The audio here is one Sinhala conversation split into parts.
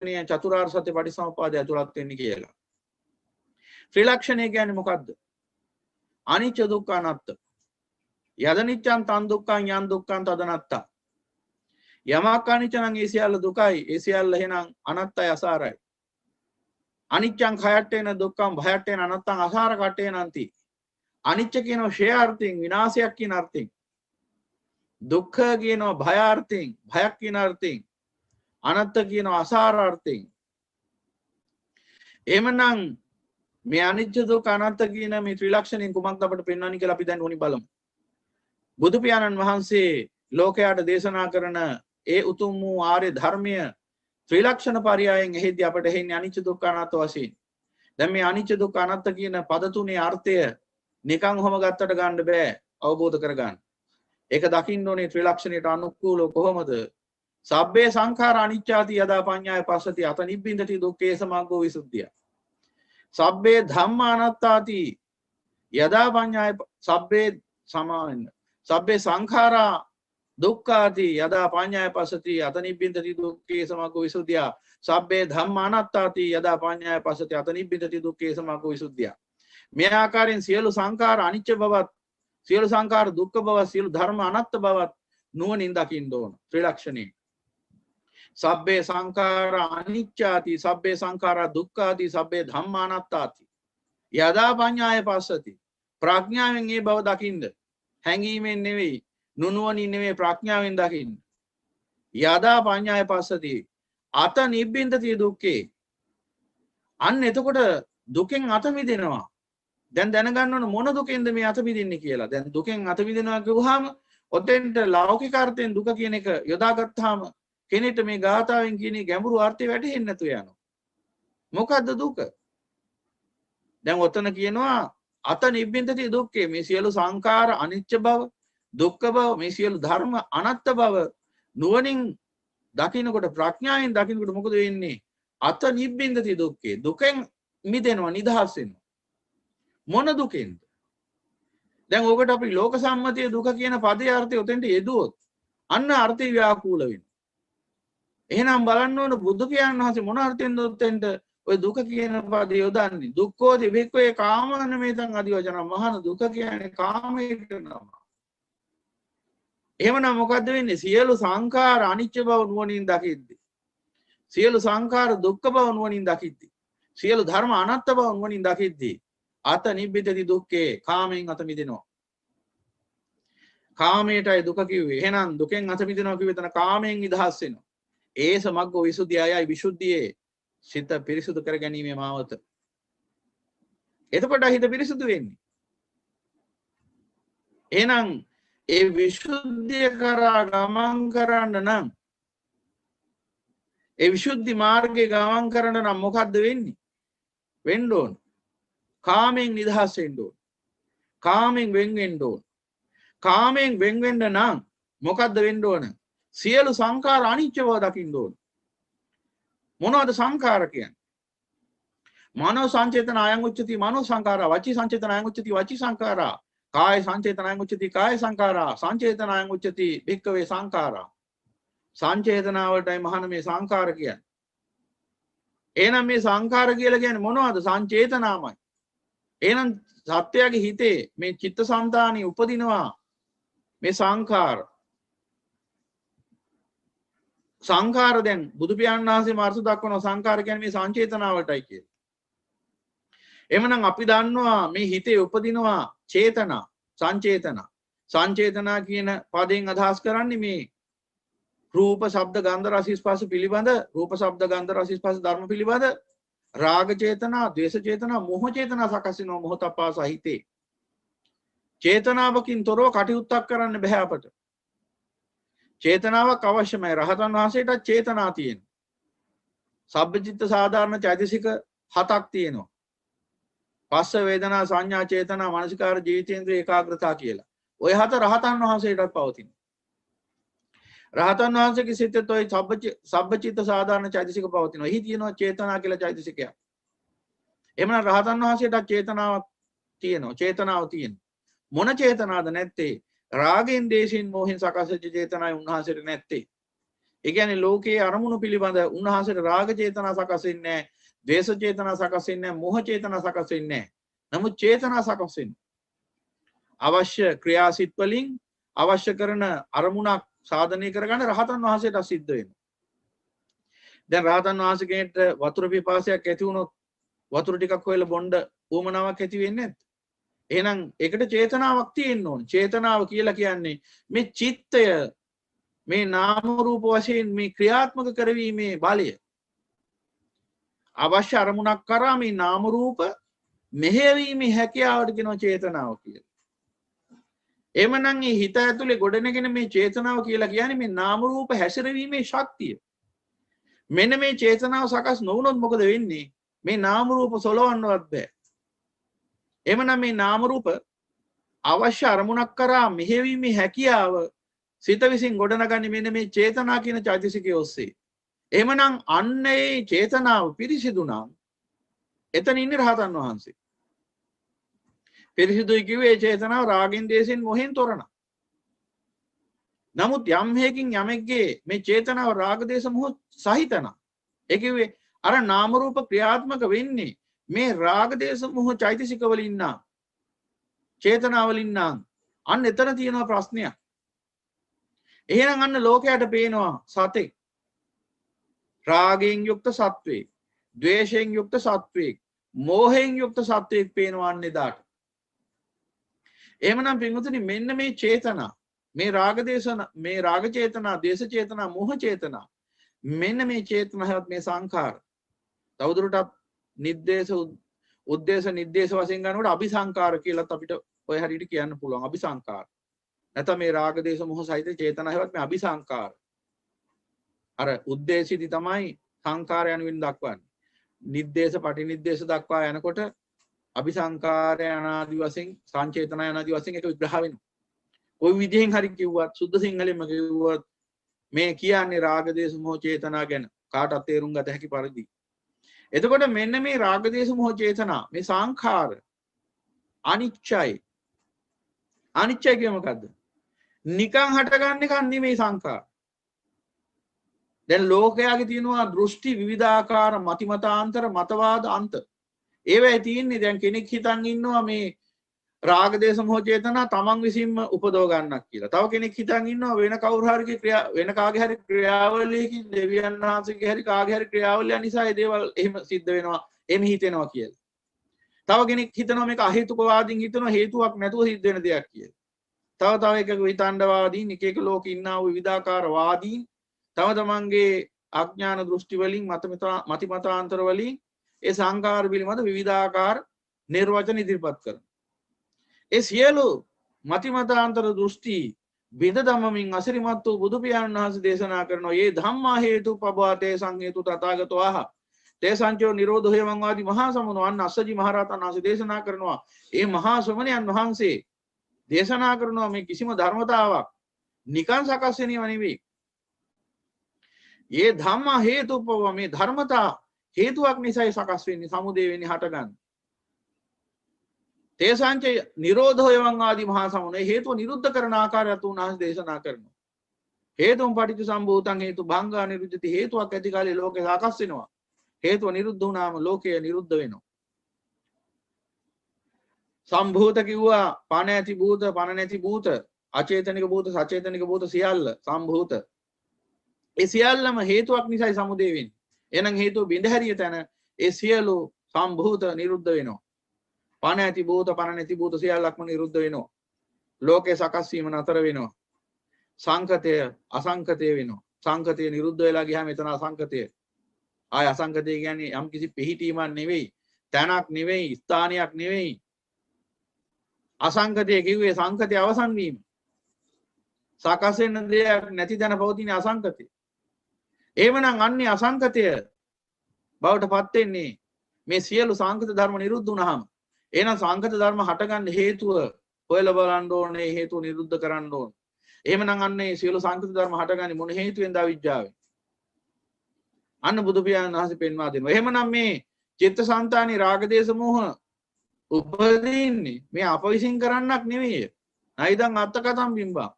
ත්‍රිලක්ෂණය චතුරාර්ය සත්‍ය පටිසමුප්පාදය ඇතුළත් වෙන්නේ කියලා. ත්‍රිලක්ෂණය කියන්නේ මොකද්ද? අනිච්ච දුක්ඛ අනාත්ම. යද නිච්ඡං තන් දුක්ඛං යං දුක්ඛං තදනත්තා. යමක් අනිච්ච නම් ඒ සියල්ල දුකයි. ඒ සියල්ල එහෙනම් අනත්තයි අසාරයි. අනිච්චං khයට්ඨේන දුක්ඛං භයට්ඨේන අනත්තං අසාර කට්ඨේන අන්ති. අනිච්ච කියනවා ෂේ අර්ථයෙන් විනාශයක් කියන අර්ථයෙන්. දුක්ඛ කියනවා භය අර්ථයෙන් භයක් කියන අර්ථයෙන්. අනත්ත කියනවා අසාර අර්ථයෙන්. එහෙමනම් මේ අනිච්ච දුක්ඛ අනත්ත කියන මේ ත්‍රිලක්ෂණයෙන් කුමක්ද අපට පෙන්වන්නේ කියලා අපි දැන් උනි බලමු. බුදු පියාණන් වහන්සේ ලෝකයට දේශනා කරන ඒ උතුම් වූ ආර්ය ධර්මය ත්‍රිලක්ෂණ පරයයන් එහිදී අපට එන්නේ අනිච්ච දුක්ඛ අනාත්ම වශයෙන්. දැන් මේ අනිච්ච දුක්ඛ අනාත්ම කියන පද තුනේ අර්ථය නිකන් ඔහම ගත්තට ගන්න බෑ අවබෝධ කරගන්න. ඒක දකින්න ඕනේ ත්‍රිලක්ෂණයට අනුකූලව කොහොමද? සබ්බේ සංඛාර අනිච්චාති යදා පඤ්ඤාය පස්සති අත නිබ්බින්දති දුක්ඛේ සමග්ගෝ විසුද්ධිය. සබ්බේ ධම්මා අනාත්තාති යදා පඤ්ඤාය සබ්බේ සමාවෙන්න. සබ්බේ සංඛාරා දුක්ඛාති යදා පඤ්ඤාය පස්සති අත නිබ්බින්දති දුක්ඛේ සමග්ගෝ විසුද්ධිය. සබ්බේ ධම්මා අනාත්තාති යදා පඤ්ඤාය පස්සති අත නිබ්බින්දති දුක්ඛේ සමග්ගෝ විසුද්ධිය. මේ ආකාරයෙන් සියලු සංඛාර අනිච්ච බවත් සියලු සංඛාර දුක්ඛ බවත් සියලු ධර්ම අනාත්ම බවත් නුවණින් දකින්න ඕන ත්‍රිලක්ෂණේ. සබ්බේ සංඛාර අනිච්චාති සබ්බේ සංඛාර දුක්ඛාති සබ්බේ ධම්මා අනාත්තාති යදා පඤ්ඤාය පස්සති. ප්‍රඥාවෙන් මේ බව දකින්න. හැඟීමෙන් නෙවෙයි නුනුවණින් නෙවෙයි ප්‍රඥාවෙන් දකින්න. යදා පඤ්ඤාය පස්සති අත නිබ්බින්දති දුක්ඛේ. අන්න එතකොට දුකෙන් අත මිදෙනවා. දැන් දැනගන්න ඕන මොන දුකෙන්ද මේ අත මිදින්නේ කියලා. දැන් දුකෙන් අත මිදෙනවා කිව්වහම ඔතෙන්ට ලෞකික අර්ථයෙන් දුක කියන එක යොදාගත්තාම කෙනෙක්ට මේ ගාථාවෙන් කියන ගැඹුරු අර්ථය වැටහෙන්නේ නැතුව යනවා. මොකද්ද දුක? දැන් ඔතන කියනවා අත නිබ්බින්දති දුක්ඛේ. මේ සියලු සංඛාර අනිච්ච බව, දුක්ඛ බව, මේ සියලු ධර්ම අනාත්ම බව නුවණින් දකින්නකොට ප්‍රඥාවෙන් දකින්නකොට මොකද වෙන්නේ? අත නිබ්බින්දති දුක්ඛේ. දුකෙන් මිදෙනවා, නිදහස් වෙනවා. මොන දුකෙන්ද? දැන් ඔකට අපි ලෝක සම්මතිය දුක කියන පදේ අර්ථය උතෙන්ට යෙදුවොත් අන්න අර්ථය ව්‍යාකූල වෙනවා. එහෙනම් බලන්න ඕන බුදු පියාණන් වහන්සේ මොන අර්ථයෙන්ද උතෙන්ට ඔය දුක කියන පදේ යොදන්නේ? දුක්ඛෝ දිවික්ඛේ කාමනමේතං අදිවචන. මහාන දුක කියන්නේ කාමයට නම. එහෙමනම් මොකද්ද වෙන්නේ? සියලු සංඛාර අනිච්ච බව නුවණින් දකිද්දී, සියලු සංඛාර දුක්ඛ බව නුවණින් දකිද්දී, සියලු ධර්ම අනාත්ම බව නුවණින් දකිද්දී අත නිබ්බිදති දුක්ඛේ. කාමයෙන් අත මිදෙනවා. කාමයටයි දුක කිව්වේ. එහෙනම් දුකෙන් අත මිදෙනවා කිව්වේ එතන කාමයෙන් නිදහස් වෙනවා. ඒ සමග්ගෝ විසුද්ධියයි විසුද්ධියේ සිත පිරිසුදු කර ගැනීමේ මාවත. එතකොට හිත පිරිසුදු වෙන්නේ. එහෙනම් ඒ විසුද්ධිය කරා ගමන් කරන්න නම්, ඒ විසුද්ධි මාර්ගයේ ගමන් කරන්න නම් මොකද්ද වෙන්නේ? වෙන්න ඕන කාමයෙන් නිදහස් වෙන්න ඕන. කාමයෙන් වෙන් වෙන්න ඕන. කාමයෙන් වෙන් වෙන්න නම් මොකද්ද වෙන්න ඕන? සියලු සංඛාර අනිච්ච බව දකින්න ඕන. මොනවද සංඛාර කියන්නේ? මනෝ සංචේතන අයං උච්චති මනෝ සංඛාරා. වචී සංචේතන අයං උච්චති වචී සංඛාරා. කාය සංචේතන අයං උච්චති කාය සංඛාරා. සංචේතන අයං උච්චති භික්ඛවේ සංඛාරා. සංචේතනාවටයි මහාන මේ සංඛාර කියන්නේ. එහෙනම් මේ සංඛාර කියලා කියන්නේ මොනවද? සංචේතනාමයි. එහෙනම් සත්‍යයේ හිතේ මේ චිත්තසංතානිය උපදිනවා මේ සංඛාර. සංඛාර දැන් බුදු පියාණන් වහන්සේ මාර්ථ දක්වන සංඛාර කියන්නේ මේ සංචේතනාවටයි කියලා. එhmenan අපි දන්නවා මේ හිතේ උපදිනවා චේතනා, සංචේතනා. සංචේතනා කියන පදයෙන් අදහස් කරන්නේ මේ රූප, ශබ්ද, ගන්ධ, රස, ස්පර්ශ පිළිබඳ, රූප, ශබ්ද, ගන්ධ, රස, ස්පර්ශ ධර්ම පිළිබඳ රාග චේතනා, ද්වේෂ චේතනා, මොහ චේතනා සකස් වෙනවා මොහොත පාසා හිතේ. චේතනාවකින් තොරව කටයුත්තක් කරන්න බෑ අපට. චේතනාවක් අවශ්‍යමයි. රහතන් වහන්සේට චේතනා තියෙනවා. සබ්බචිත්ත සාධාරණ චෛතසික 7ක් තියෙනවා. පස්ස වේදනා සංඥා චේතනා මානසිකාර ජීවිතේන්ද්‍ර ඒකාග්‍රතාව කියලා. ওই 7 රහතන් වහන්සේටත් පවතිනවා. රහතන් වහන්සේගේ සිතේ toy සබ්බචිත්ත සාධාරණ චෛතසික පවතිනවා. එහි තියෙනවා චේතනා කියලා චෛතසිකයක්. එhmenan රහතන් වහන්සේට චේතනාවක් තියෙනවා. චේතනාව තියෙනවා. මොන චේතනාවද නැත්තේ? රාගෙන් දේශෙන් මොහෙන් සකස් වෙච්ච චේතනාවයි උන්වහන්සේට නැත්තේ. ඒ කියන්නේ ලෝකයේ අරමුණු පිළිබඳ උන්වහන්සේට රාග චේතනා සකස් වෙන්නේ නැහැ, ද්වේෂ චේතනා සකස් වෙන්නේ නැහැ, මෝහ චේතනා සකස් වෙන්නේ නැහැ. නමුත් චේතනා සකස් වෙන්නේ. අවශ්‍ය ක්‍රියාසිට වලින් අවශ්‍ය කරන අරමුණක් සාධනය කරගන්න රහතන් වහන්සේට සිද්ධ වෙනවා. දැන් රහතන් වහන්සේ කෙනෙක්ට වතුර පිපාසයක් ඇති වුණොත් වතුර ටිකක් හොයලා බොන්න උවමනාවක් ඇති වෙන්නේ නැද්ද? එහෙනම් ඒකට චේතනාවක් තියෙන්න ඕන. චේතනාව කියලා කියන්නේ මේ චිත්තය මේ නාම රූප වශයෙන් මේ ක්‍රියාත්මක කරවීමේ බලය. අවශ්‍ය අරමුණක් කරා මේ නාම රූප මෙහෙයවීමේ හැකියාවට කියනවා චේතනාව කියලා. එමනම් මේ හිත ඇතුලේ ගොඩනගෙන මේ චේතනාව කියලා කියන්නේ මේ නාම රූප හැසිරවීමේ ශක්තිය. මෙන්න මේ චේතනාව සකස් නොවුනොත් මොකද වෙන්නේ? මේ නාම රූප සලවන්නවත් බෑ. එමනම් මේ නාම රූප අවශ්‍ය අරමුණක් කරා මෙහෙයවීමේ හැකියාව සිත විසින් ගොඩනගන්නේ මෙන්න මේ චේතනා කියන චෛතසිකය ඔස්සේ. එහෙමනම් අන්න ඒ චේතනාව පිරිසිදු නම් එතන ඉන්නේ රහතන් වහන්සේ. පිරිසිදුයි කිව්වේ චේතනාව රාගෙන් දේශෙන් මොහෙන් තොරණ. නමුත් යම් හේකින් යමෙක්ගේ මේ චේතනාව රාග දේශ මොහ සහිත නම් ඒ කිව්වේ අර නාම රූප ක්‍රියාත්මක වෙන්නේ මේ රාග දේශ මොහ චෛතසික වලින් නම් චේතනාව වලින් නම් අන්න එතන තියෙනවා ප්‍රශ්නයක්. එහෙනම් අන්න ලෝකයට පේනවා සතෙක් රාගයෙන් යුක්ත සත්වෙක්, ද්වේෂයෙන් යුක්ත සත්වෙක්, මෝහයෙන් යුක්ත සත්වෙක් පේනවා අන්න එදාට. එහෙමනම් පින්වතුනි මෙන්න මේ චේතනා මේ රාග දේශන මේ රාග චේතනා, දේශ චේතනා, මෝහ චේතනා මෙන්න මේ චේතනාවත් මේ සංඛාර තවදුරටත් නිද්දේශ උද්දේශ නිද්දේශ වශයෙන් ගන්නකොට අபிසංකාර කියලාත් අපිට ඔය හරියට කියන්න පුළුවන්. අபிසංකාර නැත්නම් මේ රාග දේශ මොහ සහිත චේතනාවත් මේ අபிසංකාර. අර උද්දේශිතී තමයි සංකාර යනුවෙන් දක්වන්නේ. නිද්දේශ පටිනිද්දේශ දක්වා යනකොට අபிසංකාරය අනාදි වශයෙන් සංචේතන අනාදි වශයෙන් ඒක විග්‍රහ වෙනවා. කොයි විදිහෙන් හරි කිව්වත් සුද්ධ සිංහලෙන්ම කිව්වත් මේ කියන්නේ රාග දේශ මොහ චේතනා ගැන කාටත් තේරුම් ගත හැකි පරිදි. එතකොට මෙන්න මේ රාග දේශ මොහ චේතනා මේ සංඛාර අනිච්චයි. අනිච්චයි කිය මොකද්ද? නිකන් හටගන්න එකක් නෙමෙයි සංඛාර. දැන් ලෝකයාගේ තියෙනවා දෘෂ්ටි විවිධාකාර මතිමතාන්තර මතවාද අන්ත. ඒවැයි තියෙන්නේ දැන් කෙනෙක් හිතන් ඉන්නවා මේ රාග දේශ මොහ චේතනා තමන් විසින්ම උපදව ගන්නක් කියලා. තව කෙනෙක් හිතන් ඉන්නවා වෙන කවුරු හරි වෙන කාගේ හරි ක්‍රියාවලියකින් දෙවියන් වහන්සේගේ හරි කාගේ හරි ක්‍රියාවලිය නිසා ඒ දේවල් එහෙම සිද්ධ වෙනවා. එහෙම හිතෙනවා කියලා. තව කෙනෙක් හිතනවා මේක අහේතුකවාදීන් හිතනවා හේතුවක් නැතුව සිද්ධ වෙන දෙයක් කියලා. තව එකක විතණ්ඩවාදීන් එක එක ලෝකේ ඉන්නා වූ විවිධාකාර වාදීන් තම තමන්ගේ අඥාන දෘෂ්ටි වලින් මතිමතාන්තර වලින් ඒ සංකාර පිළිබඳ විවිධාකාර නිර්වචන ඉදිරිපත් කරනවා. ඒ සියලු මතිමතාන්තර දෘෂ්ටි බිඳ දමමින් අසිරිමත් වූ බුදු පියාණන් වහන්සේ දේශනා කරනවා "යේ ධම්මා හේතු පබ්බාතේ සංහේතු තථාගතෝ ආහ තේ සංචෝ නිරෝධෝ හේවං වාදී මහා සමුනෝ" අන්න අස්සජි මහරහතන් වහන්සේ දේශනා කරනවා ඒ මහා ශ්‍රමණයන් වහන්සේ දේශනා කරනවා මේ කිසිම ධර්මතාවක් නිකන් සකස් වෙනව නෙවෙයි. "යේ ධම්මා හේතු පබ්බ" මේ ධර්මතා හේතුවක් නිසායි සකස් වෙන්නේ, සමුදේ වෙන්නේ, හටගන්නේ. තේ සංචය නිරෝධෝ එවං ආදී මහා සමුනේ හේතුව නිරුද්ධ කරන ආකාරයත් උන්වහන්සේ දේශනා කරනවා. හේතුම් පටිච්ච සම්භූතං හේතු භංගා නිරුද්ධති. හේතුවක් ඇති කාලේ ලෝකේ සකස් වෙනවා. හේතුව නිරුද්ධ වුණාම ලෝකය නිරුද්ධ වෙනවා. සම්භූත කිව්වා පණ ඇති භූත, පණ නැති භූත, අචේතනික භූත, සචේතනික භූත සියල්ල සම්භූත. ඒ සියල්ලම හේතුවක් නිසායි සමුදේ වෙන්නේ. එහෙනම් හේතුව බිඳ හැරිය තැන ඒ සියලු සම්භූත නිරුද්ධ වෙනවා. පණ ඇති භූත, පණ නැති භූත සියල්ලක්ම නිරුද්ධ වෙනවා. ලෝකේ සකස් වීම නතර වෙනවා. සංකතය අසංකතය වෙනවා. සංකතය නිරුද්ධ වෙලා ගියාම එතන අසංකතය. ආය අසංකතය කියන්නේ යම් කිසි පිහිටීමක් නෙවෙයි, තැනක් නෙවෙයි, ස්ථානයක් නෙවෙයි. අසංකතය කිව්වේ සංකතය අවසන් වීම. සකස් වෙන දෙයක් නැති තැන පවතින අසංකතය. එහෙමනම් අන්නේ අසංකතය බවට පත් වෙන්නේ මේ සියලු සංකත ධර්ම නිරුද්ධ වුණාම. එහෙනම් සංකත ධර්ම හටගන්න හේතුව හොයලා බලන්න ඕනේ, හේතුව නිරුද්ධ කරන්න ඕනේ. එහෙමනම් අන්නේ සියලු සංකත ධර්ම හටගන්නේ මොන හේතුවෙන්ද? අවිජ්ජාවෙන්. අන්න බුදු පියාණන් වහන්සේ පෙන්වා දෙනවා. එහෙමනම් මේ චිත්තසංතානි රාග දේශ මොහ උපදින්නේ මේ අප විසින් කරන්නක් නෙවෙයි. නයිදන් අත්තකතම් බිම්බා.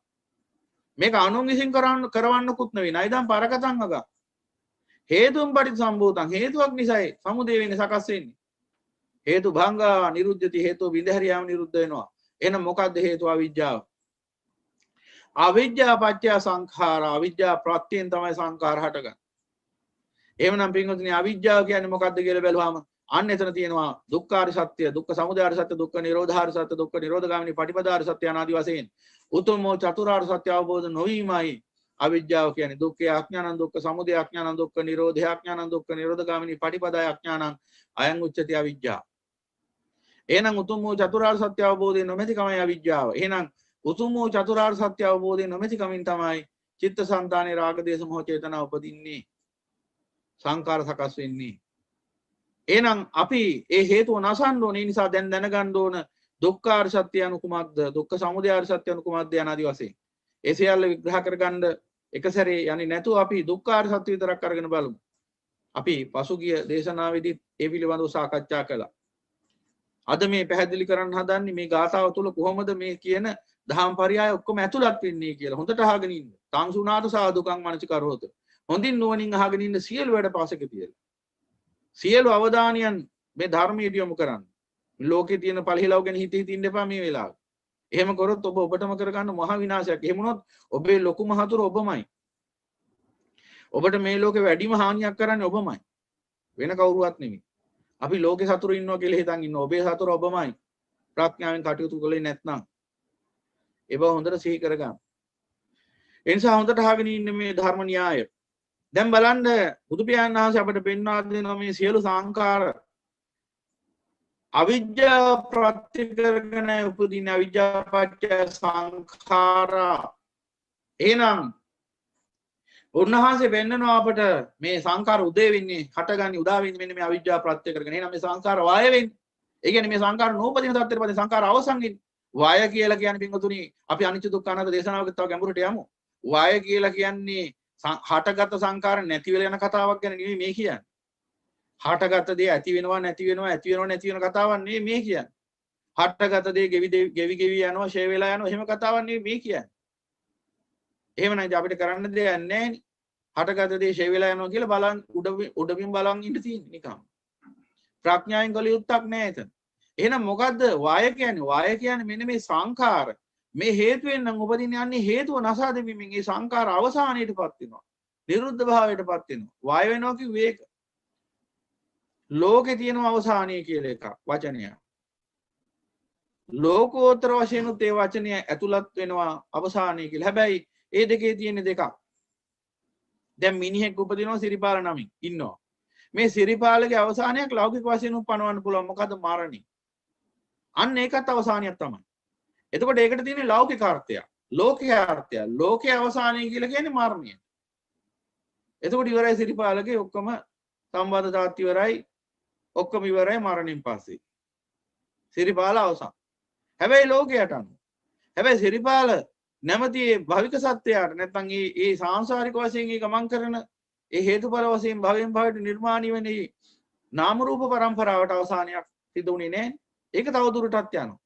මේක අනුන් විසින් කරවන්නකුත් නෙවෙයි නයිදම් පරකතං අග හේතුම් පටිසම්භූතං හේතුවක් නිසායි සමුදය වෙන්නේ සකස් වෙන්නේ හේතු භංගා නිරුද්ධති හේතු විඳහැරියාම නිරුද්ධ වෙනවා එහෙනම් මොකද්ද හේතුව අවිජ්ජාව අවිජ්ජා පත්‍ය සංඛාරා අවිජ්ජා ප්‍රත්‍යයෙන් තමයි සංඛාර හටගන්නේ එහෙමනම් පින්වතුනි අවිජ්ජාව කියන්නේ මොකද්ද කියලා බැලුවාම අන්න එතන තියෙනවා දුක්ඛාරි සත්‍ය දුක්ඛ සමුදයාරි සත්‍ය දුක්ඛ නිරෝධාරි සත්‍ය දුක්ඛ නිරෝධගාමිනී පටිපදාරි සත්‍ය අනාදි වශයෙන් උතුම් චතුරාර්ය සත්‍ය අවබෝධ නොවීමයි අවිජ්ජාව කියන්නේ දුක්ඛය අඥානං දුක්ඛ සමුදය අඥානං දුක්ඛ නිරෝධය අඥානං දුක්ඛ නිරෝධගාමිනී පටිපදාය අඥානං අයං උච්චති අවිජ්ජා එහෙනම් උතුම් චතුරාර්ය සත්‍ය අවබෝධය නොමැති කමයි අවිජ්ජාව එහෙනම් උතුම් චතුරාර්ය සත්‍ය අවබෝධය නොමැති කමින් තමයි චිත්තසංතානේ රාග දේශ මොහ චේතනා උපදින්නේ සංකාර සකස් වෙන්නේ එහෙනම් අපි ඒ හේතුව නසන්න ඕනේ නිසා දැන් දැනගන්න ඕන දුක්ඛාර සත්‍ය anu කුමක්ද දුක්ඛ සමුදයාර සත්‍ය anu කුමක්ද යනාදී වශයෙන් ඒ සියල්ල විග්‍රහ කරගන්න එක සැරේ යන්නේ නැතුව අපි දුක්ඛාර සත්‍ය විතරක් අරගෙන බලමු අපි පසුගිය දේශනාවේදී ඒ පිළිබඳව සාකච්ඡා කළා අද මේ පැහැදිලි කරන්න හදන්නේ මේ ගාථාව තුළ කොහොමද මේ කියන දහම් පරයය ඔක්කොම ඇතුළත් වෙන්නේ කියලා හොඳට අහගෙන ඉන්න තං සුනාත සාදුකං මනසිකරෝත හොඳින් නුවණින් අහගෙන ඉන්න සියලු වැඩ පාසක තියලා සියලු අවධානයන් මේ ධර්මයට යොමු කරන්න. ලෝකේ තියෙන පළහිලව ගැන හිත හිතින් ඉන්න එපා මේ වෙලාවේ. එහෙම කරොත් ඔබ ඔබටම කරගන්න මහා විනාශයක්. එහෙම වුණොත් ඔබේ ලොකුම හතුර ඔබමයි. ඔබට මේ ලෝකේ වැඩිම හානියක් කරන්නේ ඔබමයි. වෙන කවුරුවත් නෙමෙයි. අපි ලෝකේ සතුරු ඉන්නවා කියලා හිතන් ඉන්නවා. ඔබේ සතුර ඔබමයි. ප්‍රඥාවෙන් කටයුතු කළේ නැත්නම්. ඒව හොඳට සිහි කරගන්න. ඒ නිසා හොඳට අහගෙන ඉන්න මේ ධර්ම න්‍යාය දැන් බලන්න බුදු පියාණන් වහන්සේ අපිට පෙන්වා දෙනවා මේ සියලු සංඛාර අවිජ්ජා ප්‍රත්‍ය කරගෙන උපදින අවිජ්ජා පත්‍ය සංඛාරා එහෙනම් උන්වහන්සේ පෙන්නනවා අපට මේ සංඛාර උදේ වෙන්නේ හටගන්නේ උදා වෙන්නේ මෙන්න මේ අවිජ්ජා ප්‍රත්‍ය කරගෙන එහෙනම් මේ සංඛාර වාය වෙන්නේ ඒ කියන්නේ මේ සංඛාර නූපදින තත්ත්වයට පස්සේ සංඛාර අවසන් වෙන්නේ වාය කියලා කියන්නේ පින්වතුනි අපි අනිච්ච දුක්ඛ අනාත්ම දේශනාවකට තව ගැඹුරට යමු වාය කියලා කියන්නේ හටගත් සංකාර නැති වෙලා යන කතාවක් ගැන නෙවෙයි මේ කියන්නේ. හටගත් දේ ඇති වෙනවා නැති වෙනවා ඇති වෙනවා නැති වෙන කතාවක් නෙවෙයි මේ කියන්නේ. හටගත් දේ ගෙවි යනවා ෂේ වෙලා යනවා එහෙම කතාවක් නෙවෙයි මේ කියන්නේ. එහෙම නැත්නම් අපිට කරන්න දෙයක් නැහැ නේ. හටගත් දේ ෂේ වෙලා යනවා කියලා බලන් උඩින් බලන් ඉන්න තියෙන්නේ නිකන්. ප්‍රඥාවෙන් කළ යුත්තක් නැහැ එතන. එහෙනම් මොකද්ද වාය කියන්නේ? වාය කියන්නේ මෙන්න මේ සංඛාර මේ හේතුවෙන් නම් උපදින්න යන්නේ හේතුව නසා දෙමින් මේ සංඛාර අවසානයටපත් වෙනවා. නිරුද්ධ භාවයටපත් වෙනවා. වාය වෙනවා කිව්වේ ඒක. ලෝකේ තියෙන අවසානය කියලා එකක් වචනයක්. ලෝකෝත්තර වශයෙන් උත් ඒ වචනය ඇතුළත් වෙනවා අවසානය කියලා. හැබැයි ඒ දෙකේ තියෙන දෙකක්. දැන් මිනිහෙක් උපදිනවා සිරිපාල නමින් ඉන්නවා. මේ සිරිපාලගේ අවසානයක් ලෞකික වශයෙන් උපනවන්න පුළුවන්. මොකද මරණය. අන්න ඒකත් අවසානයක් තමයි. එතකොට ඒකට තියෙන ලෞකික අර්ථය ලෝකීය අර්ථය ලෝකයේ අවසානය කියලා කියන්නේ මරණය. එතකොට ඉවරයි සිරිපාලගේ ඔක්කොම සම්බන්ධතාවත් ඉවරයි ඔක්කොම ඉවරයි මරණයෙන් පස්සේ. සිරිපාල අවසන්. හැබැයි ලෝකයට අනුව. හැබැයි සිරිපාල නැමැති භවික සත්‍යයට නැත්නම් ඒ සාංශාරික වශයෙන් ගමන් කරන ඒ හේතුඵල වශයෙන් භවයෙන් භවයට නිර්මාණය වෙන නාම රූප පරම්පරාවට අවසානයක් සිදු වුණේ නැහැ. ඒක තව දුරටත් යනවා.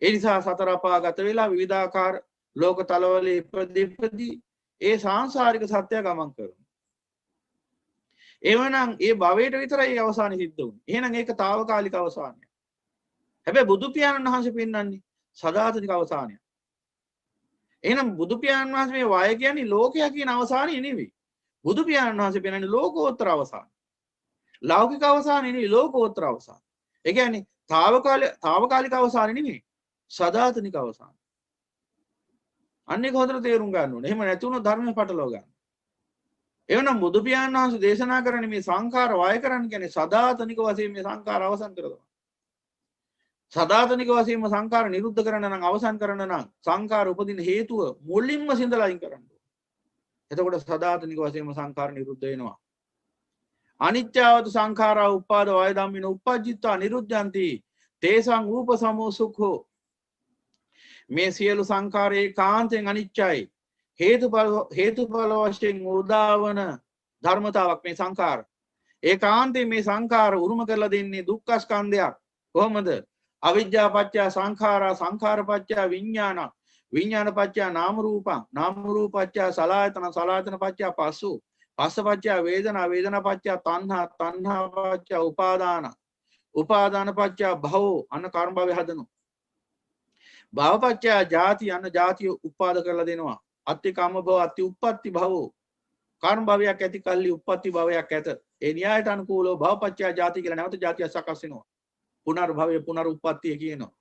ඒ නිසා සතර අපාගත වෙලා විවිධාකාර ලෝක තලවල ඉපදී ඒ සාංශාරික සත්‍ය ගමන් කරනවා. එවනම් ඒ භවයට විතරයි අවසානය සිද්ධ වුනේ. එහෙනම් ඒක తాවකාලික අවසානයක්. හැබැයි බුදු පියාණන් වහන්සේ පෙන්වන්නේ සදාතනික අවසානයක්. එහෙනම් බුදු පියාණන් වහන්සේ මේ වාය කියන්නේ ලෝකයා කියන අවසානය නෙවෙයි. බුදු පියාණන් වහන්සේ පෙන්වන්නේ ලෝකෝත්තර අවසානය. ලෞකික අවසානය නෙවෙයි ලෝකෝත්තර අවසානය. ඒ කියන්නේ తాවකාලික අවසානය නෙවෙයි. සදාතනික අවසානය. අන්න ඒක හොඳට තේරුම් ගන්න ඕනේ. එහෙම නැති වුණොත් ධර්මය පටලව ගන්න. එවනම් බුදු පියාණන් වහන්සේ දේශනා කරන්නේ මේ සංඛාර වාය කරන්න කියන්නේ සදාතනික වශයෙන් මේ සංඛාර අවසන් කරනවා. සදාතනික වශයෙන්ම සංඛාර නිරුද්ධ කරන්න නම් අවසන් කරන්න නම් සංඛාර උපදින හේතුව මුලින්ම සිඳලා අයින් කරන්න ඕනේ. එතකොට සදාතනික වශයෙන්ම සංඛාර නිරුද්ධ වෙනවා. අනිත්‍යවත සංඛාරා උපාද වාය ධම්මින උපජ්ජිත්වා නිරුද්ධಂತಿ තේසං රූපසමෝ සුඛෝ මේ සියලු සංඛාර ඒකාන්තයෙන් අනිත්‍යයි. හේතුඵල වශයෙන් උදාවන ධර්මතාවක් මේ සංඛාර. ඒකාන්තයෙන් මේ සංඛාර උරුම කරලා දෙන්නේ දුක්ඛ ස්කන්ධයක්. කොහොමද? අවිජ්ජා පත්‍ය සංඛාරා සංඛාර පත්‍ය විඥාන විඥාන පත්‍ය නාම රූපං නාම රූප පත්‍ය සලආයතන සලආයතන පත්‍ය පස්සු පස්ස පත්‍ය වේදනා වේදනා පත්‍ය තණ්හා තණ්හා පත්‍ය උපාදාන උපාදාන පත්‍ය භව අන්න කර්ම භවය හදනවා භව පත්‍ය ජාති අන්න ජාතිය උපාද කරලා දෙනවා අත්ති කාම භව අත්ති උප්පත්ති භව කර්ම භවයක් ඇති කල්ලි උප්පත්ති භවයක් ඇත ඒ න්‍යායට අනුකූලව භව පත්‍ය ජාති කියලා නැවත ජාතිය සකස් වෙනවා පුනර්භවය පුනරුත්පත්තිය කියනවා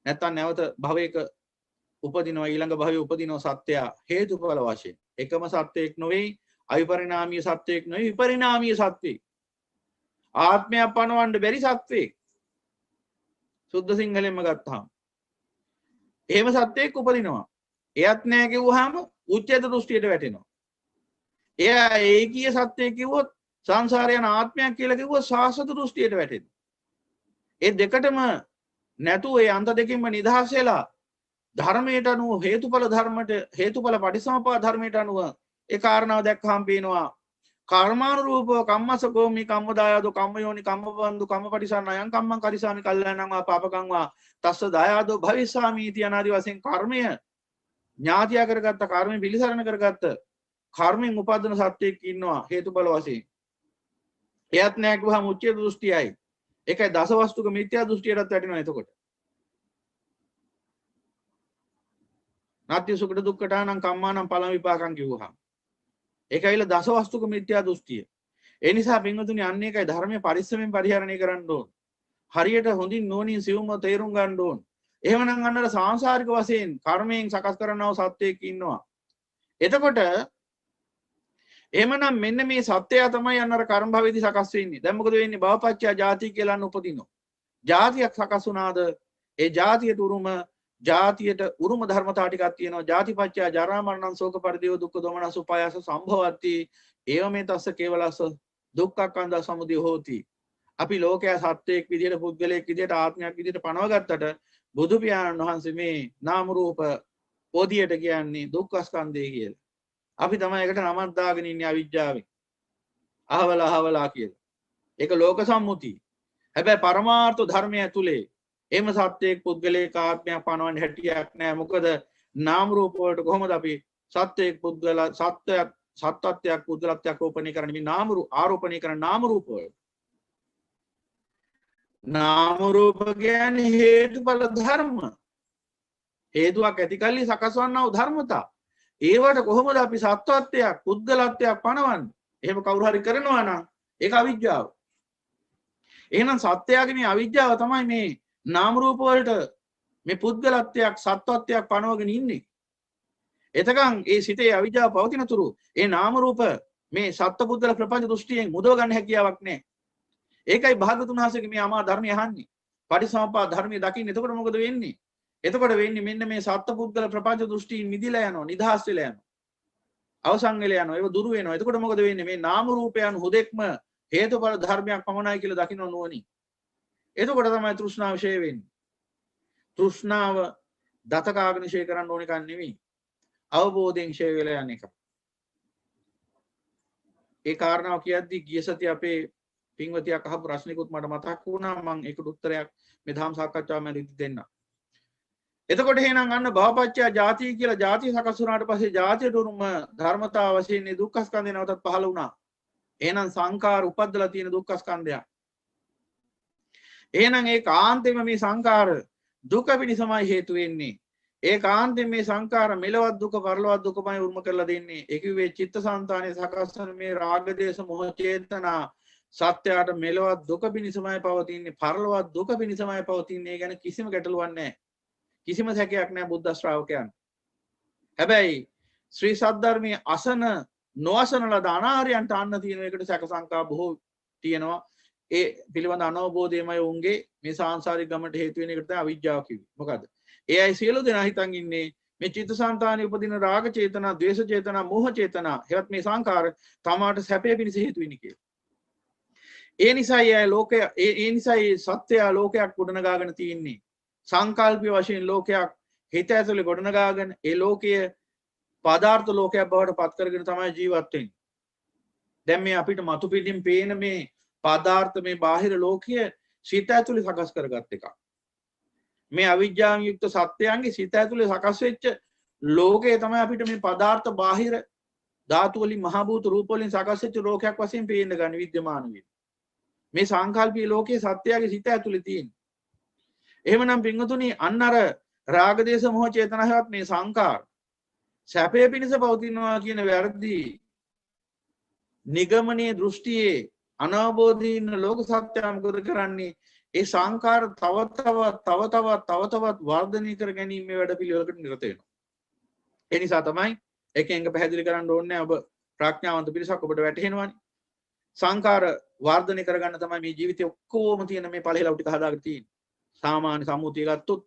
නැත්තම් නැවත භවයක උපදිනවා ඊළඟ භවයේ උපදිනවා සත්‍යය හේතුඵල වශයෙන් එකම සත්‍යයක් නොවේ අවිපරිණාමීය සත්‍යයක් නෙවෙයි විපරිණාමීය සත්‍යයක් ආත්මයක් පනවන්න බැරි සත්‍යයක් සුද්ධ සිංහලෙන්ම ගත්තාම එහෙම සත්‍යයක් උපදිනවා එයත් නෑ කිව්වහම උච්ඡේද දෘෂ්ටියට වැටෙනවා එයා ඒකීය සත්‍යයක් කිව්වොත් සංසාරය යන ආත්මයක් කියලා කිව්වොත් සාසත දෘෂ්ටියට වැටෙනවා ඒ දෙකටම නැතුව ඒ අන්ත දෙකින්ම නිදහස් වෙලා ධර්මයට අනුව හේතුඵල ධර්මයට හේතුඵල පටිසමුප්පාද ධර්මයට අනුව ඒ කාරණාව දැක්කහම පේනවා කර්මානුරූපව කම්මසකෝමි කම්මදායදෝ කම්මයෝනි කම්මබන්දු කම්මපටිසන්න අයං කම්මං කරිසාමි කල්යාණං වා පාපකං වා තස්ස දායදෝ භවිස්සාමි इति අනාදි වශයෙන් කර්මය ඥාතිය කරගත්ත කර්මය පිළිසරණ කරගත්ත කර්මෙන් උපදින සත්‍යයක් ඉන්නවා හේතුඵල වශයෙන් එයත් නෑ කිව්වහම උච්චේ දෘෂ්ටියයි ඒකයි දසවස්තුක මිත්‍යා දෘෂ්ටියටත් වැටෙනවා එතකොට නාත්‍ය සුඛ දුක්ඛටානම් කම්මානම් පලං විපාකම් කිව්වහම ඒකයිල දසවස්තුක මිත්‍යා දෘෂ්ටිය ඒ නිසා පින්වතුනි අන්න ඒකයි ධර්මයේ පරිස්සමෙන් පරිහරණය කරන්න ඕන හරියට හොඳින් නුවණින් සිවුම්ව තේරුම් ගන්න ඕන එහෙමනම් අන්නර සාංශාරික වශයෙන් කර්මයෙන් සකස් කරනව සත්‍යයක් ඉන්නවා එතකොට එහෙමනම් මෙන්න මේ සත්‍යය තමයි අන්නර කර්ම භවෙදි සකස් වෙන්නේ දැන් මොකද වෙන්නේ භවපච්චය ජාති කියලා උපදිනවා ජාතියක් සකස් වුණාද ඒ ජාතියට උරුම ධර්මතා ටිකක් තියෙනවා ජාතිපච්චය ජරා මරණං ශෝක පරිදේව දුක්ඛ දෝමනස් උපායාස සම්භවති ඒව මේ තස්ස කේවලස දුක්ඛකන්ද සමුදය හෝති අපි ලෝකයා සත්‍යයක් විදියට පුද්ගලයෙක් විදියට ආත්මයක් විදියට පනවගත්තට බුදු පියාණන් වහන්සේ මේ නාම රූප පොදියට කියන්නේ දුක්ඛ ස්කන්ධය කියලා අපි තමයි ඒකට නමක් දාගෙන ඉන්නේ අවිජ්ජාවෙන් අහවලා කියලා ඒක ලෝක සම්මුතිය හැබැයි පරමාර්ථ ධර්මය ඇතුලේ එහෙම සත්‍යයක් පුද්ගලයෙක් ආත්මයක් පනවන්න හැටියක් නෑ මොකද නාම රූප වලට කොහොමද අපි සත්‍යයක් පුද්ගල සත්‍යයක් පුද්ගලත්වයක් ආරෝපණය කරන්නේ මේ නාම රූප ආරෝපණය කරන නාම රූප වල නාම රූප කියන්නේ හේතුඵල ධර්ම හේතුවක් ඇති කල්ලි සකස් වන්නා වූ ධර්මතා ඒවට කොහොමද අපි සත්වත්වයක් පුද්ගලත්වයක් පනවන්නේ එහෙම කවුරු හරි කරනවා නම් ඒක අවිජ්ජාව එහෙනම් සත්‍යයගේ මේ අවිජ්ජාව තමයි මේ නාම රූප වලට මේ පුද්ගලත්වයක් සත්වත්වයක් පනවගෙන ඉන්නේ එතකන් ඒ සිතේ අවිජ්ජාව පවතින තුරු ඒ නාම රූප මේ සත්ව පුද්ගල ප්‍රපංච දෘෂ්ටියෙන් මුදව ගන්න හැකියාවක් නැහැ ඒකයි භාගතුන් වහන්සේගේ මේ අමා ධර්මය අහන්නේ පටිසමුප්පාද ධර්මයේ දකින්න එතකොට මොකද වෙන්නේ එතකොට වෙන්නේ මෙන්න මේ සත්ව පුද්ගල ප්‍රපංච දෘෂ්ටියෙන් මිදිලා යනවා නිදහස් වෙලා යනවා අවසන් වෙලා යනවා ඒව දුරු වෙනවා එතකොට මොකද වෙන්නේ මේ නාම රූපයන් හුදෙක්ම හේතුඵල ධර්මයක් පමණයි කියලා දකින්න ඕනෝනි එතකොට තමයි තෘෂ්ණාව ෂේ වෙන්නේ තෘෂ්ණාව දතකාගෙන ෂේ කරන්න ඕන එකක් නෙවෙයි අවබෝධයෙන් ෂේ වෙලා යන එක ඒ කාරණාව කියද්දි ගිය සතිය අපේ පින්වතියක් අහපු ප්‍රශ්නිකුත් මට මතක් වුණා මම ඒකට උත්තරයක් මේ ධම් සාකච්ඡාව මැදදී දෙන්න එතකොට එහෙනම් අන්න භවපච්චය ජාති කියලා ජාති සකස් වුණාට පස්සේ ජාතියට උරුම ධර්මතාව වශයෙන් මේ දුක්ඛ ස්කන්ධය නැවතත් පහළ වුණා එහෙනම් සංඛාර උපද්දලා තියෙන දුක්ඛ ස්කන්ධයක් එහෙනම් ඒ කාන්තෙම මේ සංඛාර දුක පිණිසමයි හේතු වෙන්නේ ඒ කාන්තෙම මේ සංඛාර මෙලවත් දුක පරලොවත් දුකමයි උරුම කරලා දෙන්නේ ඒ කිව්වේ චිත්තසංතානයේ සකස් වෙන මේ රාග දේශ මොහ චේතනා සත්‍යයට මෙලවත් දුක පිණිසමයි පවතින්නේ පරලොවත් දුක පිණිසමයි පවතින්නේ ගැන කිසිම ගැටලුවක් නැහැ කිසිම සැකයක් නැහැ බුද්ධ ශ්‍රාවකයන් හැබැයි ශ්‍රී සද්ධර්මයේ අසන නොඅසන ලද අනාර්යයන්ට අන්න තියෙන එකට සැක සංකා බොහෝ තියෙනවා ඒ පිළිබඳ අනවබෝධයමයි උන්ගේ මේ සාංශාරික ගමනට හේතු වෙන එකට තමයි අවිජ්ජාව කිව්වේ මොකද ඒ අය සියලු දෙනා හිතන් ඉන්නේ මේ චිත්තසංතානයේ උපදින රාග චේතනා ද්වේෂ චේතනා මෝහ චේතනා හෙවත් මේ සංකාර තමාට සැපේ පිණිස හේතු වෙන්නේ කියලා ඒ නිසා ඒ නිසා සත්‍ය ලෝකයක් ගොඩනගාගෙන තියෙන්නේ සංකල්පීය වශයෙන් ලෝකයක් හිත ඇතුලේ ගොඩනගාගෙන ඒ ලෝකයේ පදාර්ථ ලෝකයක් බවට පත් කරගෙන තමයි ජීවත් වෙන්නේ. දැන් මේ අපිට මතු පිටින් පේන මේ පදාර්ථ මේ බාහිර ලෝකයේ සිත ඇතුලේ සකස් කරගත් එකක්. මේ අවිජ්ජාවෙන් යුක්ත සත්‍යයන්ගේ සිත ඇතුලේ සකස් වෙච්ච ලෝකය තමයි අපිට මේ පදාර්ථ බාහිර ධාතු වලින් මහ භූත රූප වලින් සකස් වෙච්ච ලෝකයක් වශයෙන් පේන්න ගන්න විද්‍යමාන වෙන්නේ. මේ සංකල්පීය ලෝකයේ සත්‍යයේ සිත ඇතුලේ තියෙන. එහෙමනම් පින්වතුනි අන්න අර රාග දේශ මොහ චේතනාවත් මේ සංකාර සැපේ පිණිස පවතිනවා කියන වැරදි නිගමනීය දෘෂ්ටියේ අනවබෝධීන ලෝක සත්‍යය මොකද කරන්නේ? ඒ සංකාර තව තවත් වර්ධනය කර ගැනීම වැඩ පිළිවෙලකට නිරත වෙනවා. ඒ නිසා තමයි එකෙන් එක පැහැදිලි කරන්න ඕනේ ඔබ ප්‍රඥාවන්ත පිරිසක් ඔබට වැටහෙනවානේ. සංකාර වර්ධනය කරගන්න තමයි මේ ජීවිතේ ඔක්කොම තියෙන මේ පළහිලව් ටික හදාගෙන තියෙන්නේ. සාමාන්‍ය සම්මුතිය ගත්තොත්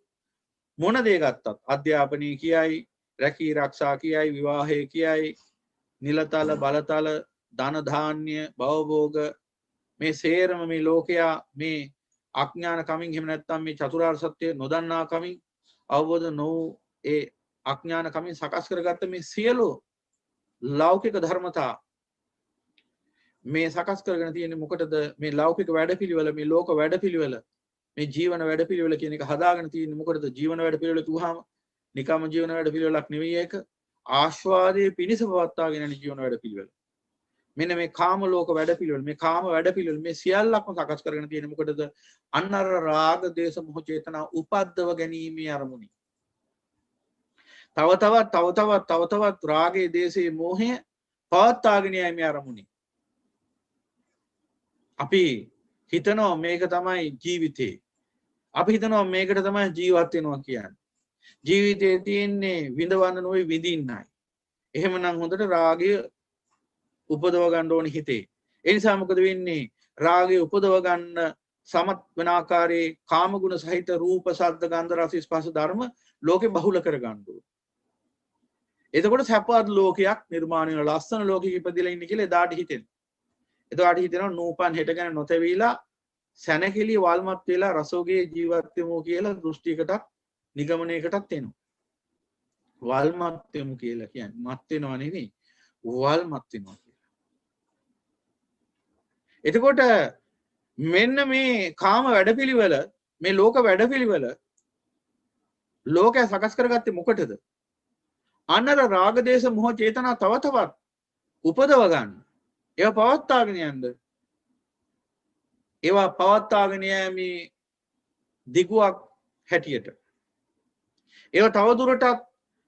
මොන දේ ගත්තත් අධ්‍යාපනය කියයි, රැකී ආරක්ෂා කියයි, විවාහය කියයි, නිලතල බලතල, ධන ධාන්‍ය, භවභෝග මේ සේරම මේ ලෝකයා මේ අඥාන කමින් එහෙම නැත්නම් මේ චතුරාර්ය සත්‍ය නොදන්නා කමින් අවබෝධ නොවූ ඒ අඥාන කමින් සකස් කරගත්ත මේ සියලු ලෞකික ධර්මතා මේ සකස් කරගෙන තියෙන්නේ මොකටද? මේ ලෞකික වැඩපිළිවෙල, මේ ලෝක වැඩපිළිවෙල, මේ ජීවන වැඩපිළිවෙල කියන එක හදාගෙන තියෙන්නේ මොකටද? ජීවන වැඩපිළිවෙල කිව්වහම නිකම්ම ජීවන වැඩපිළිවෙලක් නෙවෙයි ඒක. ආස්වාදයේ පිනිස පවත්වාගෙන යන ජීවන වැඩපිළිවෙල. මෙන්න මේ කාම ලෝක වැඩපිළිවෙල, මේ කාම වැඩපිළිවෙල මේ සියල්ලක්ම සකස් කරගෙන තියෙන්නේ මොකටද? අන්න අර රාග දේශ මොහ චේතනා උපද්දව ගැනීමේ අරමුණයි. තව තවත් රාගයේ දේශයේ මෝහය පවත්වාගෙන යෑමේ අරමුණයි. අපි හිතනවා මේක තමයි ජීවිතේ. අපි හිතනවා මේකට තමයි ජීවත් වෙනවා කියන්නේ. ජීවිතේ තියෙන්නේ විඳවන්න නොවේ විඳින්නයි. එහෙමනම් හොඳට රාගය උපදව ගන්න ඕනේ හිතේ. ඒ නිසා මොකද වෙන්නේ? රාගය උපදව ගන්න සමත් වෙන ආකාරයේ කාම ගුණ සහිත රූප, ශබ්ද, ගන්ධ, රස, ස්පර්ශ ධර්ම ලෝකේ බහුල කර ගන්න ඕනේ. එතකොට සැපවත් ලෝකයක් නිර්මාණය වෙනවා. ලස්සන ලෝකෙක ඉපදිලා ඉන්නේ කියලා එදාට හිතෙනවා. එතකොට හිතෙනවා නූපන් හෙට ගැන නොතැවිලා සැනකෙලිය වල්මත් වෙලා රසෝගේ ජීවත් වෙමු කියලා දෘෂ්ටියකටත් නිගමනයකටත් එනවා. වල්මත් වෙමු කියලා කියන්නේ මත් වෙනවා නෙවෙයි, වල්මත් වෙනවා කියලා. එතකොට මෙන්න මේ කාම වැඩපිළිවෙල, මේ ලෝක වැඩපිළිවෙල ලෝකය සකස් කරගත්තේ මොකටද? අන්නර රාග දේශ මොහ චේතනා තව තවත් උපදව ගන්න. ඒවා පවත්වාගෙන යන්න. ඒවා පවත්වාගෙන යෑමේ දිගුවක් හැටියට. ඒවා තවදුරටත්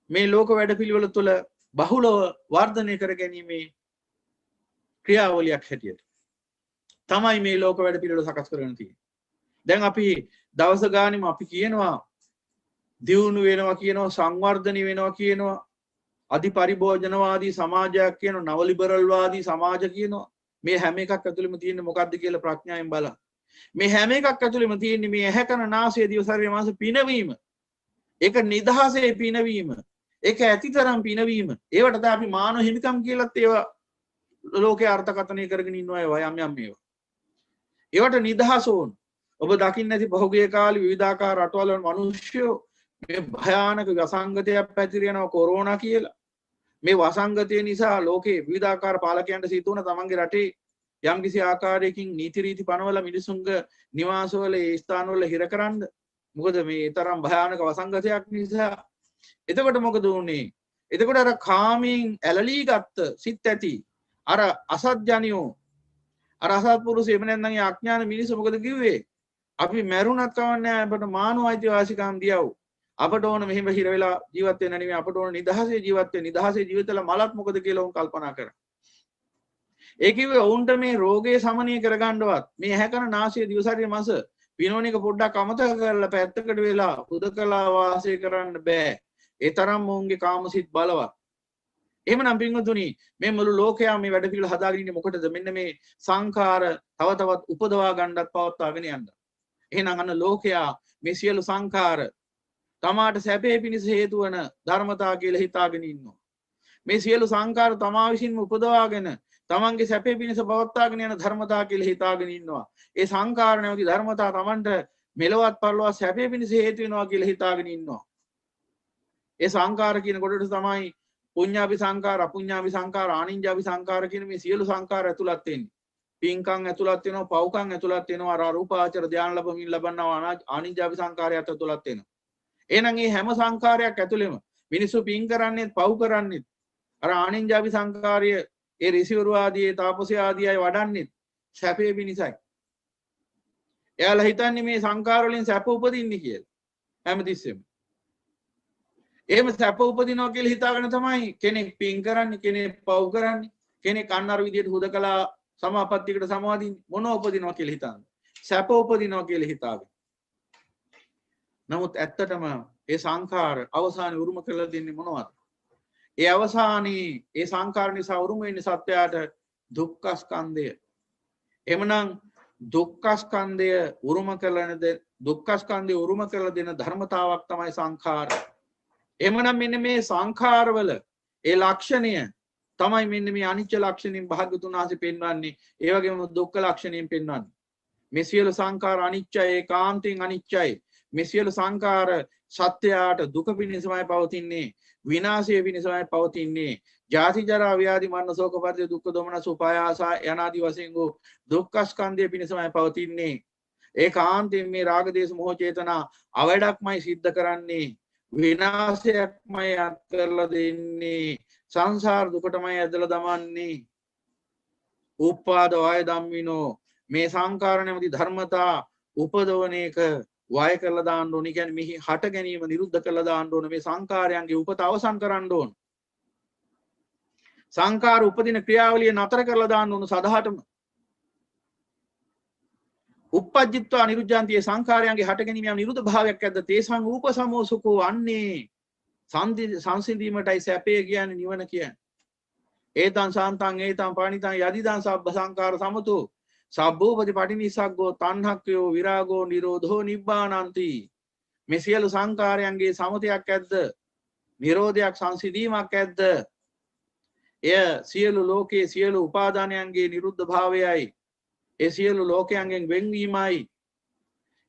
මේ ලෝක වැඩපිළිවෙල තුළ බහුලව වර්ධනය කර ගැනීමේ ක්‍රියාවලියක් හැටියට තමයි මේ ලෝක වැඩපිළිවෙල සකස් කරගෙන තියෙන්නේ. දැන් අපි දවස ගානෙම අපි කියනවා දියුණු වෙනවා කියනවා, සංවර්ධනය වෙනවා කියනවා, අධි පරිභෝජනවාදී සමාජයක් කියනවා, නව ලිබරල් වාදී සමාජ කියනවා. මේ හැම එකක් ඇතුළෙම තියෙන්නේ මොකද්ද කියලා ප්‍රඥාවෙන් බලන්න. මේ හැම එකක් ඇතුළෙම තියෙන්නේ මේ ඇහැ කන නාසය දිව ශරීරය මාස පිනවීම. ඒක නිදහසේ පිනවීම. ඒක ඇතිතරම් පිනවීම. ඒවට තමයි අපි මානව හිමිකම් කියලාත් ඒවා ලෝකේ අර්ථකථනය කරගෙන ඉන්නවා ඒවා යම් ඒවා. ඒවට නිදහස ඕන. ඔබ දකින්න ඇති පහුගිය කාලේ විවිධාකාර රටවල මිනිස්සු මේ භයානක වසංගතයක් පැතිරෙනවා කොරෝනා කියලා. මේ වසංගතය නිසා ලෝකේ විවිධාකාර පාලකයන්ට සිද්ධ වුණ තමන්ගේ රටේ යම්කිසි ආකාරයකින් නීති රීති පනවලා මිනිසුන්ගේ නිවාසවල ඒ ස්ථානවල හිර කරන්න. මොකද මේ තරම් භයානක වසංගතයක් නිසා. එතකොට මොකද වුනේ? එතකොට අර කාමයෙන් ඇලලී ගත්ත සිත් ඇති අර අසත්ජනියෝ, අර අසත්පුරුෂ එහෙම නැත්නම් අඥාන මිනිස්සු මොකද කිව්වේ? අපි මැරුණත් කවන්නේ අපට මානව අයිතිවාසිකම් දියව. අපට ඕන මෙහෙම හිර වෙලා ජීවත් වෙන්න නෙමෙයි, අපට ඕන නිදහසේ ජීවත් වෙන්න. නිදහසේ ජීවිතවල මලක් මොකද කියලා උන් කල්පනා කරා. ඒ කිව්වේ ඔවුන්ට මේ රෝගේ සමනය කරගන්නවත් මේ ඇහැ කන නාසය දිව ශරීර මස පිනෝන එක පොඩ්ඩක් අමතක කරලා පැත්තකට වෙලා හුදකලා වාසය කරන්න බෑ. ඒ තරම් මොවුන්ගේ කාමසිත බලවත්. එහෙමනම් පින්වතුනි මේ මුළු ලෝකයා මේ වැඩ පිළිවෙල හදාගෙන ඉන්නේ මොකටද? මෙන්න මේ සංඛාර තව තවත් උපදවා ගන්නත් පවත්වාගෙන යන්න. එහෙනම් අන්න ලෝකයා මේ සියලු සංඛාර තමාට සැපේ පිණිස හේතු වන ධර්මතා කියලා හිතාගෙන ඉන්නවා. මේ සියලු සංඛාර තමා විසින්ම උපදවාගෙන තමන්ගේ සැපේ පිණිස පවත්වාගෙන යන ධර්මතා කියලා හිතාගෙන ඉන්නවා. ඒ සංඛාර නැවති ධර්මතා තමන්ට මෙලවත් පරලොවත් සැපේ පිණිස හේතු වෙනවා කියලා හිතාගෙන ඉන්නවා. ඒ සංඛාර කියන කොටට තමයි පුඤ්ඤාභි සංඛාර, අපුඤ්ඤාභි සංඛාර, ආනිඤ්ඤාභි සංඛාර කියන මේ සියලු සංඛාර ඇතුළත් වෙන්නේ. පින්කම් ඇතුළත් වෙනවා, පව්කම් ඇතුළත් වෙනවා, අර අරූපාවචර ධානය ලැබමින් ලබන්නා ආනිජ්ජාපි සංකාරයත් ඇතුළත් වෙනවා. එහෙනම් මේ හැම සංකාරයක් ඇතුළෙම මිනිස්සු පින් කරන්නේත් පව් කරන්නේත් අර ආනිජ්ජාපි සංකාරය ඒ ඍෂිවරු ආදී තාපසය ආදී අය වඩන්නේ සැපේ පිණිසයි. එයාලා හිතන්නේ මේ සංකාර වලින් සැප උපදින්නේ කියලා. හැමතිස්සෙම. එහෙම සැප උපදිනවා කියලා හිතාගෙන තමයි කෙනෙක් පින් කරන්නේ, කෙනෙක් පව් කරන්නේ, කෙනෙක් අන්නර විදියට හුදකලා සමාපත්තියකට සමාදින්නේ. මොන උපදිනවා කියලා හිතන්නේ. සැප උපදිනවා කියලා හිතාගෙන. නමුත් ඇත්තටම ඒ සංඛාර අවසානයේ උරුම කරලා දෙන්නේ මොනවද? ඒ අවසානයේ ඒ සංඛාර නිසා උරුම වෙන්නේ සත්‍යයට දුක්ඛ ස්කන්ධය. එමනම් දුක්ඛ ස්කන්ධය උරුම කරන දුක්ඛ ස්කන්ධය උරුම කරලා දෙන ධර්මතාවක් තමයි සංඛාර. එමනම් මෙන්න මේ සංඛාරවල ඒ ලක්ෂණය තමයි මෙන්න මේ අනිච්ච ලක්ෂණයෙන් භාග්‍යතුන් වහන්සේ පෙන්වන්නේ. ඒ වගේම දුක්ඛ ලක්ෂණයෙන් පෙන්වන්නේ. මේ සියලු සංඛාර අනිච්චයි, ඒකාන්තයෙන් අනිච්චයි. මේ සියලු සංඛාර සත්‍යයට දුක පිණිසමයි පවතින්නේ, විනාශය පිණිසමයි පවතින්නේ. ජාති ජරා ව්‍යාධි මරණ ශෝක පරිදේ දුක්ඛ දෝමනස උපායාස යනාදී වශයෙන් වූ දුක්ඛ ස්කන්ධය පිණිසමයි පවතින්නේ. ඒකාන්තයෙන් මේ රාග දේශ මොහ චේතනා අවඩක්මයි සිද්ධ කරන්නේ, විනාශයක්මයි අත් කරලා දෙන්නේ, සංසාර දුකටමයි ඇදලා දමන්නේ. උපාද වාය ධම්මිනෝ මේ සංකාර නැමැති ධර්මතා උපදවන එක වය කරලා දාන්න ඕනේ. කියන්නේ මෙහි හට ගැනීම නිරුද්ධ කරලා දාන්න ඕනේ. මේ සංකාරයන්ගේ උපත අවසන් කරන්න ඕනේ. සංකාර උපදින ක්‍රියාවලිය නතර කරලා දාන්න ඕනේ සදහටම. උප්පජ්ජිත්වා නිරුද්ධාන්තියේ සංකාරයන්ගේ හට ගැනීම යම් නිරුද්ධ භාවයක් ඇද්ද තේසං ූපසමෝසුකෝ අන්නේ සංසිඳීමටයි සැපේ කියන්නේ, නිවන කියන්නේ. ඒතං සාන්තං ඒතං පාණිතං යදිදං සබ්බ සංකාර සමතු සබ්බෝපති පටිනිස්සග්ගෝ තණ්හක්ඛයෝ විරාගෝ නිරෝධෝ නිබ්බානන්ති. මේ සියලු සංකාරයන්ගේ සමතයක් ඇද්ද, නිරෝධයක් සංසිඳීමක් ඇද්ද? එය සියලු ලෝකයේ සියලු උපාදානයන්ගේ නිරුද්ධ භාවයයි. ඒ සියලු ලෝකයන්ගෙන් වෙන්වීමයි.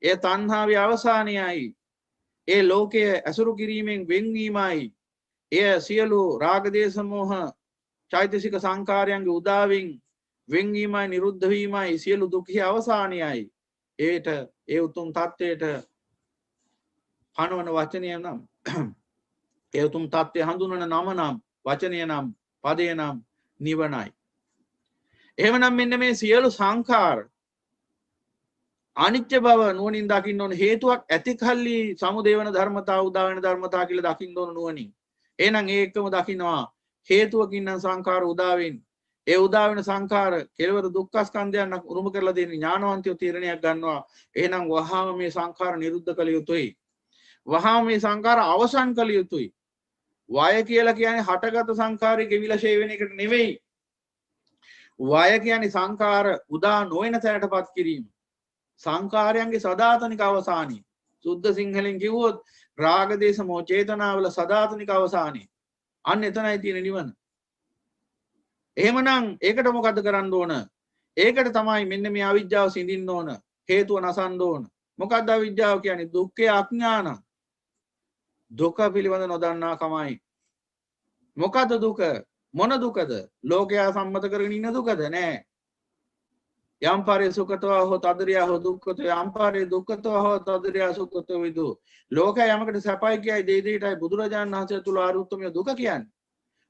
ඒ තණ්හාවේ අවසානයයි. ඒ ලෝකයේ ඇසුරු කිරීමෙන් වෙන්වීමයි. එය සියලු රාග දේශ මොහ චෛතසික සංකාරයන්ගේ උදාවෙන් වෙන්වීමයි, නිරුද්ධ වීමයි, සියලු දුක්ඛේ අවසානයයි. ඒට ඒ උතුම් තත්ත්වයට පණවන වචනය නම් ඒ උතුම් තත්ත්වය හඳුන්වන නම නම් වචනය නම් පදය නම් නිවනයි. එහෙමනම් මෙන්න මේ සියලු සංඛාර අනිත්‍ය බව නුවණින් දකින්න ඕන. හේතුවක් ඇති කල්ලි සමුදය වෙන ධර්මතා, උදා වෙන ධර්මතා කියලා දකින්න ඕන නුවණින්. එහෙනම් ඒකම දකින්නවා හේතුවකින් නම් සංඛාර උදා වෙන්නේ. ඒ උදා වෙන සංඛාර කෙලවර දුක්ඛ ස්කන්ධයන් උරුම කරලා දෙන ඥානවන්තයෝ තීරණයක් ගන්නවා. එහෙනම් වහාම මේ සංඛාර නිරුද්ධ කළ යුතුයි. වහාම මේ සංඛාර අවසන් කළ යුතුයි. වය කියලා කියන්නේ හටගත් සංඛාරේ ගෙවිලා ෂේ වෙන එකට නෙවෙයි. වය කියන්නේ සංඛාර උදා නොවන තැනටපත් කිරීම. සංඛාරයන්ගේ සදාතනික අවසානයි. සුද්ධ සිංහලෙන් කිව්වොත් රාග දේශ මොහ චේතනාවල සදාතනික අවසානයි. අන්න එතනයි තියෙන නිවන. එහෙමනම් ඒකට මොකද්ද කරන්න ඕන? ඒකට තමයි මෙන්න මේ අවිජ්ජාව සිඳින්න ඕන. හේතුව නසන්න ඕන. මොකද්ද අවිජ්ජාව කියන්නේ? දුක්ඛේ අඥාන. දුක පිළිබඳ නොදන්නා කමයි. මොකද්ද දුක? මොන දුකද? ලෝකයා සම්මත කරගෙන ඉන්න දුකද? නෑ. යම් පාරේ සුඛතෝ හෝ තදරියා හෝ දුක්ඛතෝ යම් පාරේ දුක්ඛතෝ හෝ තදරියා සුඛතෝ විදු. ලෝකයා යමකට සැපයි කියයි දෙයිටයි බුදුරජාණන් වහන්සේ තුල ආරුත්තමය දුක කියන්නේ.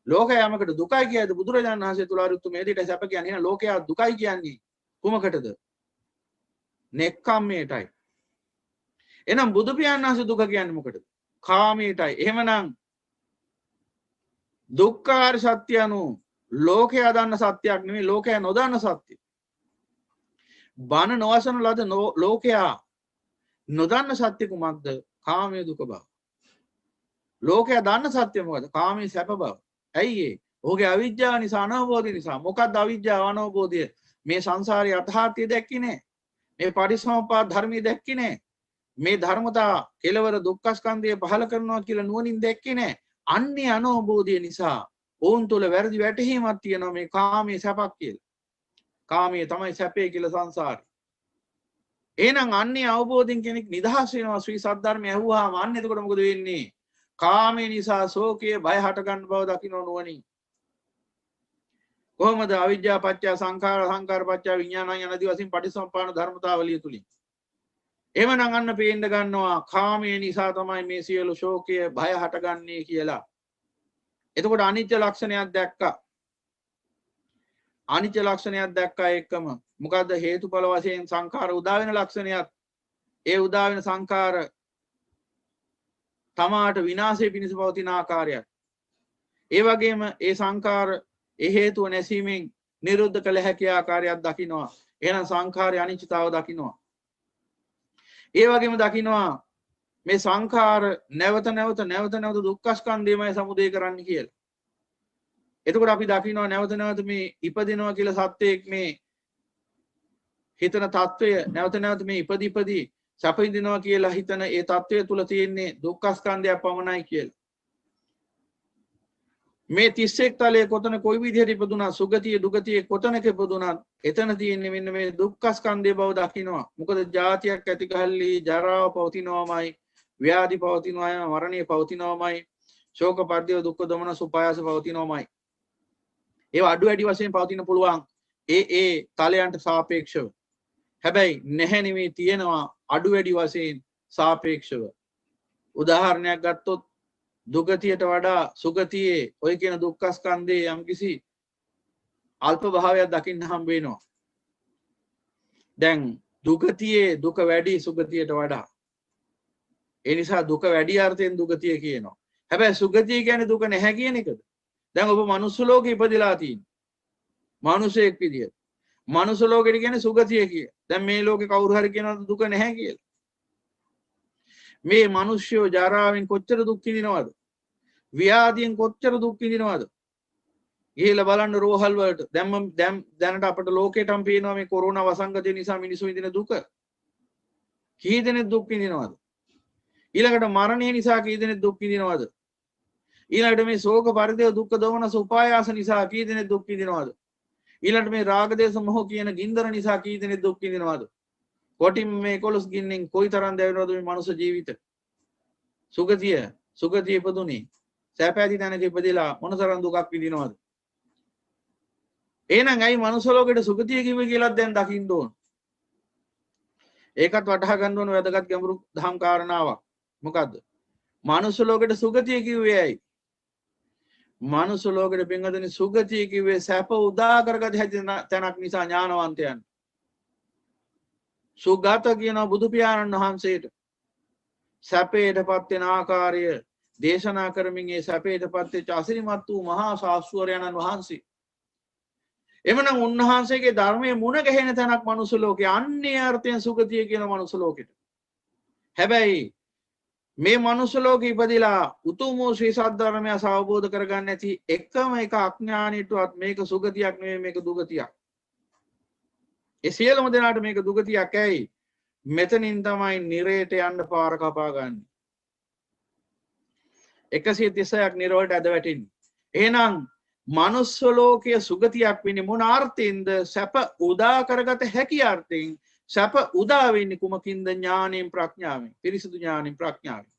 ලෝකයා යමකට දුකයි කියයිද බුදුරජාණන් වහන්සේ තුල ආරුත්තමය දෙයිටයි සැප කියන්නේ. එහෙනම් ලෝකයා දුකයි කියන්නේ කුමකටද? නෙක්ඛම්මයටයි. එහෙනම් බුදු පියාණන් වහන්සේ දුක කියන්නේ මොකටද? කාමයටයි. එහෙමනම් දුක්ඛාර සත්‍ය anu ලෝකයා දන්න සත්‍යයක් නෙමෙයි, ලෝකයා නොදන්න සත්‍යය. බණ නොවසන ලද ලෝකයා නොදන්න සත්‍ය කුමක්ද? කාමයේ දුක බව. ලෝකයා දන්න සත්‍ය මොකද? කාමයේ සැප බව. ඇයි ඒ? ඔහුගේ අවිජ්ජාව නිසා, අනවබෝධය නිසා. මොකක්ද අවිජ්ජාව අනවබෝධය? මේ සංසාරයේ යථාර්ථය දැක්කේ නැහැ. මේ පටිච්චසමුප්පාද ධර්මයේ දැක්කේ නැහැ. මේ ධර්මතා කෙලවර දුක්ඛ ස්කන්ධය පහල කරනවා කියලා නුවණින් දැක්කේ නැහැ. අන්නේ අනවබෝධය නිසා ඔවුන් තුළ වැරදි වැටහීමක් තියෙනවා මේ කාමයේ සැපක් කියලා. කාමයේ තමයි සැපේ කියලා සංසාරේ. එහෙනම් අන්නේ අවබෝධයෙන් කෙනෙක් නිදහස් වෙනවා ශ්‍රී සද්ධර්මය ඇහුවාම. අන්න එතකොට මොකද වෙන්නේ? කාමයේ නිසා ශෝකය, බය හට ගන්න බව දකින්න නුවණින්. කොහොමද අවිජ්ජා පත්‍ය සංඛාර සංඛාර පත්‍ය විඥාන යන දී වශයෙන් පටිසම්පාද ධර්මතාවලිය තුලින් එහෙමනම් අන්න පේන්න ගන්නවා කාමයේ නිසා තමයි මේ සියලු ශෝකය භය හටගන්නේ කියලා. එතකොට අනිත්‍ය ලක්ෂණයක් දැක්කා. අනිත්‍ය ලක්ෂණයක් දැක්කා එක්කම මොකද්ද හේතුඵල වශයෙන් සංඛාර උදා වෙන ලක්ෂණයක්. ඒ උදා වෙන සංඛාර තමාට විනාශය පිණිස පවතින ආකාරයක්. ඒ වගේම ඒ සංඛාර ඒ හේතුව නැසීමෙන් නිරුද්ධ කළ හැකි ආකාරයක් දකිනවා. එහෙනම් සංඛාරයේ අනිත්‍යතාව දකිනවා. ඒ වගේම දකිනවා මේ සංඛාර නැවත නැවත දුක්ඛ ස්කන්ධයමයි සමුදය කරන්න කියලා. එතකොට අපි දකිනවා නැවත නැවත මේ ඉපදිනවා කියලා සත්‍යයක් මේ හිතන తত্ত্বය නැවත මේ ඉපදි සැප විඳිනවා කියලා හිතන ඒ తত্ত্বය තුල තියෙන්නේ දුක්ඛ ස්කන්ධයක් පමණයි කියලා. මේ 31 තලයේ කොතන කොයි විදිහට ඉපදුනා සුගතිය දුගතිය කොතනක ඉපදුනා එතන තියෙන්නේ මෙන්න මේ දුක්ඛ ස්කන්ධය බව දකිනවා. මොකද ජාතියක් ඇති කල්ලි ජරාව පවතිනවාමයි, ව්‍යාධි පවතිනවාමයි, මරණය පවතිනවාමයි, ශෝක පරිදේව දුක්ඛ දමන සුපායාස පවතිනවාමයි. ඒවා අඩු වැඩි වශයෙන් පවතින පුළුවන් ඒ තලයන්ට සාපේක්ෂව. හැබැයි නැහැ නෙමෙයි තියෙනවා අඩු වැඩි වශයෙන් සාපේක්ෂව. උදාහරණයක් ගත්තොත් දුගතියට වඩා සුගතියේ ඔය කියන දුක්ඛ ස්කන්ධයේ යම්කිසි අල්ප භාවයක් දකින්න හම්බ වෙනවා. දැන් දුගතියේ දුක වැඩි සුගතියට වඩා. ඒ නිසා දුක වැඩි අර්ථයෙන් දුගතිය කියනවා. හැබැයි සුගතිය කියන්නේ දුක නැහැ කියන එකද? දැන් ඔබ මනුස්ස ලෝකෙ ඉපදිලා තියෙන්නේ. මිනිසෙක් විදියට. මනුස්ස ලෝකෙට කියන්නේ සුගතිය කිය. දැන් මේ ලෝකේ කවුරු හරි කියනවා දුක නැහැ කියලා. මේ මිනිස්සුયો ජරාවෙන් කොච්චර දුක් විඳිනවද? ව්‍යාධියෙන් කොච්චර දුක් විඳිනවද? ගිහලා බලන්න රෝහල් වලට. දැනට අපිට ලෝකෙටම පේනවා මේ කොරෝනා වසංගතය නිසා මිනිස්සු විඳින දුක. කී දෙනෙක් දුක් විඳිනවද? ඊළඟට මරණය නිසා කී දෙනෙක් දුක් විඳිනවද? ඊළඟට මේ ශෝක පරිදේව දුක්ඛ දෝමනස උපායාස නිසා කී දෙනෙක් දුක් විඳිනවද? ඊළඟට මේ රාග දේශ මොහ කියන ගින්දර නිසා කී දෙනෙක් දුක් විඳිනවද? කොටින් මේ 11 ගින්නෙන් කොයිතරම් දැවෙනවද මේ මනුෂ්‍ය ජීවිත? සුගතිය ඉපදුනේ. සැප ඇති තැනක ඉපදිලා මොනතරම් දුකක් විඳිනවද? එහෙනම් ඇයි මනුෂ්‍ය ලෝකෙට සුගතිය කිව්වේ කියලා දැන් දකින්න ඕන. ඒකත් වටහා ගන්න ඕන වැදගත් ගැඹුරු දහම් කාරණාවක්. මොකද්ද? මනුෂ්‍ය ලෝකෙට සුගතිය කිව්වේ ඇයි? මනුෂ්‍ය ලෝකෙට පින්වතුනි සුගතිය කිව්වේ සැප උදා කරගත හැකි තැනක් නිසා ඥානවන්තයන්. සුගත කියන බුදු පියාණන් වහන්සේට සැපේටපත් වෙන ආකාරය දේශනා කරමින් ඒ සැපේටපත් වෙච්ච අසිරිමත් වූ මහා ශාස්ත්‍රවරයන්න් වහන්සේ. එමනම් උන්වහන්සේගේ ධර්මයේ මුණ ගැහෙන තැනක් මනුෂ්‍ය ලෝකේ අන්නේ අර්ථයෙන් සුගතිය කියන මනුෂ්‍ය ලෝකෙට. හැබැයි මේ මනුෂ්‍ය ලෝකෙ ඉපදිලා උතුම් වූ ශ්‍රී සද්ධර්මය අවබෝධ කරගන්න නැති එකම එක අඥානීටවත් මේක සුගතියක් නෙවෙයි මේක දුගතියක්. ඒ සියලුම දෙනාට මේක දුගතියක් ඇයි? මෙතනින් තමයි නිරේට යන්න පාර කපා ගන්න. 130ක් නිරවලට ඇද වැටෙන්නේ. එහෙනම් මනුස්ස ලෝකයේ සුගතියක් වෙන්නේ මොන අර්ථයෙන්ද? සැප උදා කරගත හැකි අර්ථයෙන්. සැප උදා වෙන්නේ කුමකින්ද? ඥාණයෙන් ප්‍රඥාවෙන්. පිරිසිදු ඥාණයෙන් ප්‍රඥාවෙන්.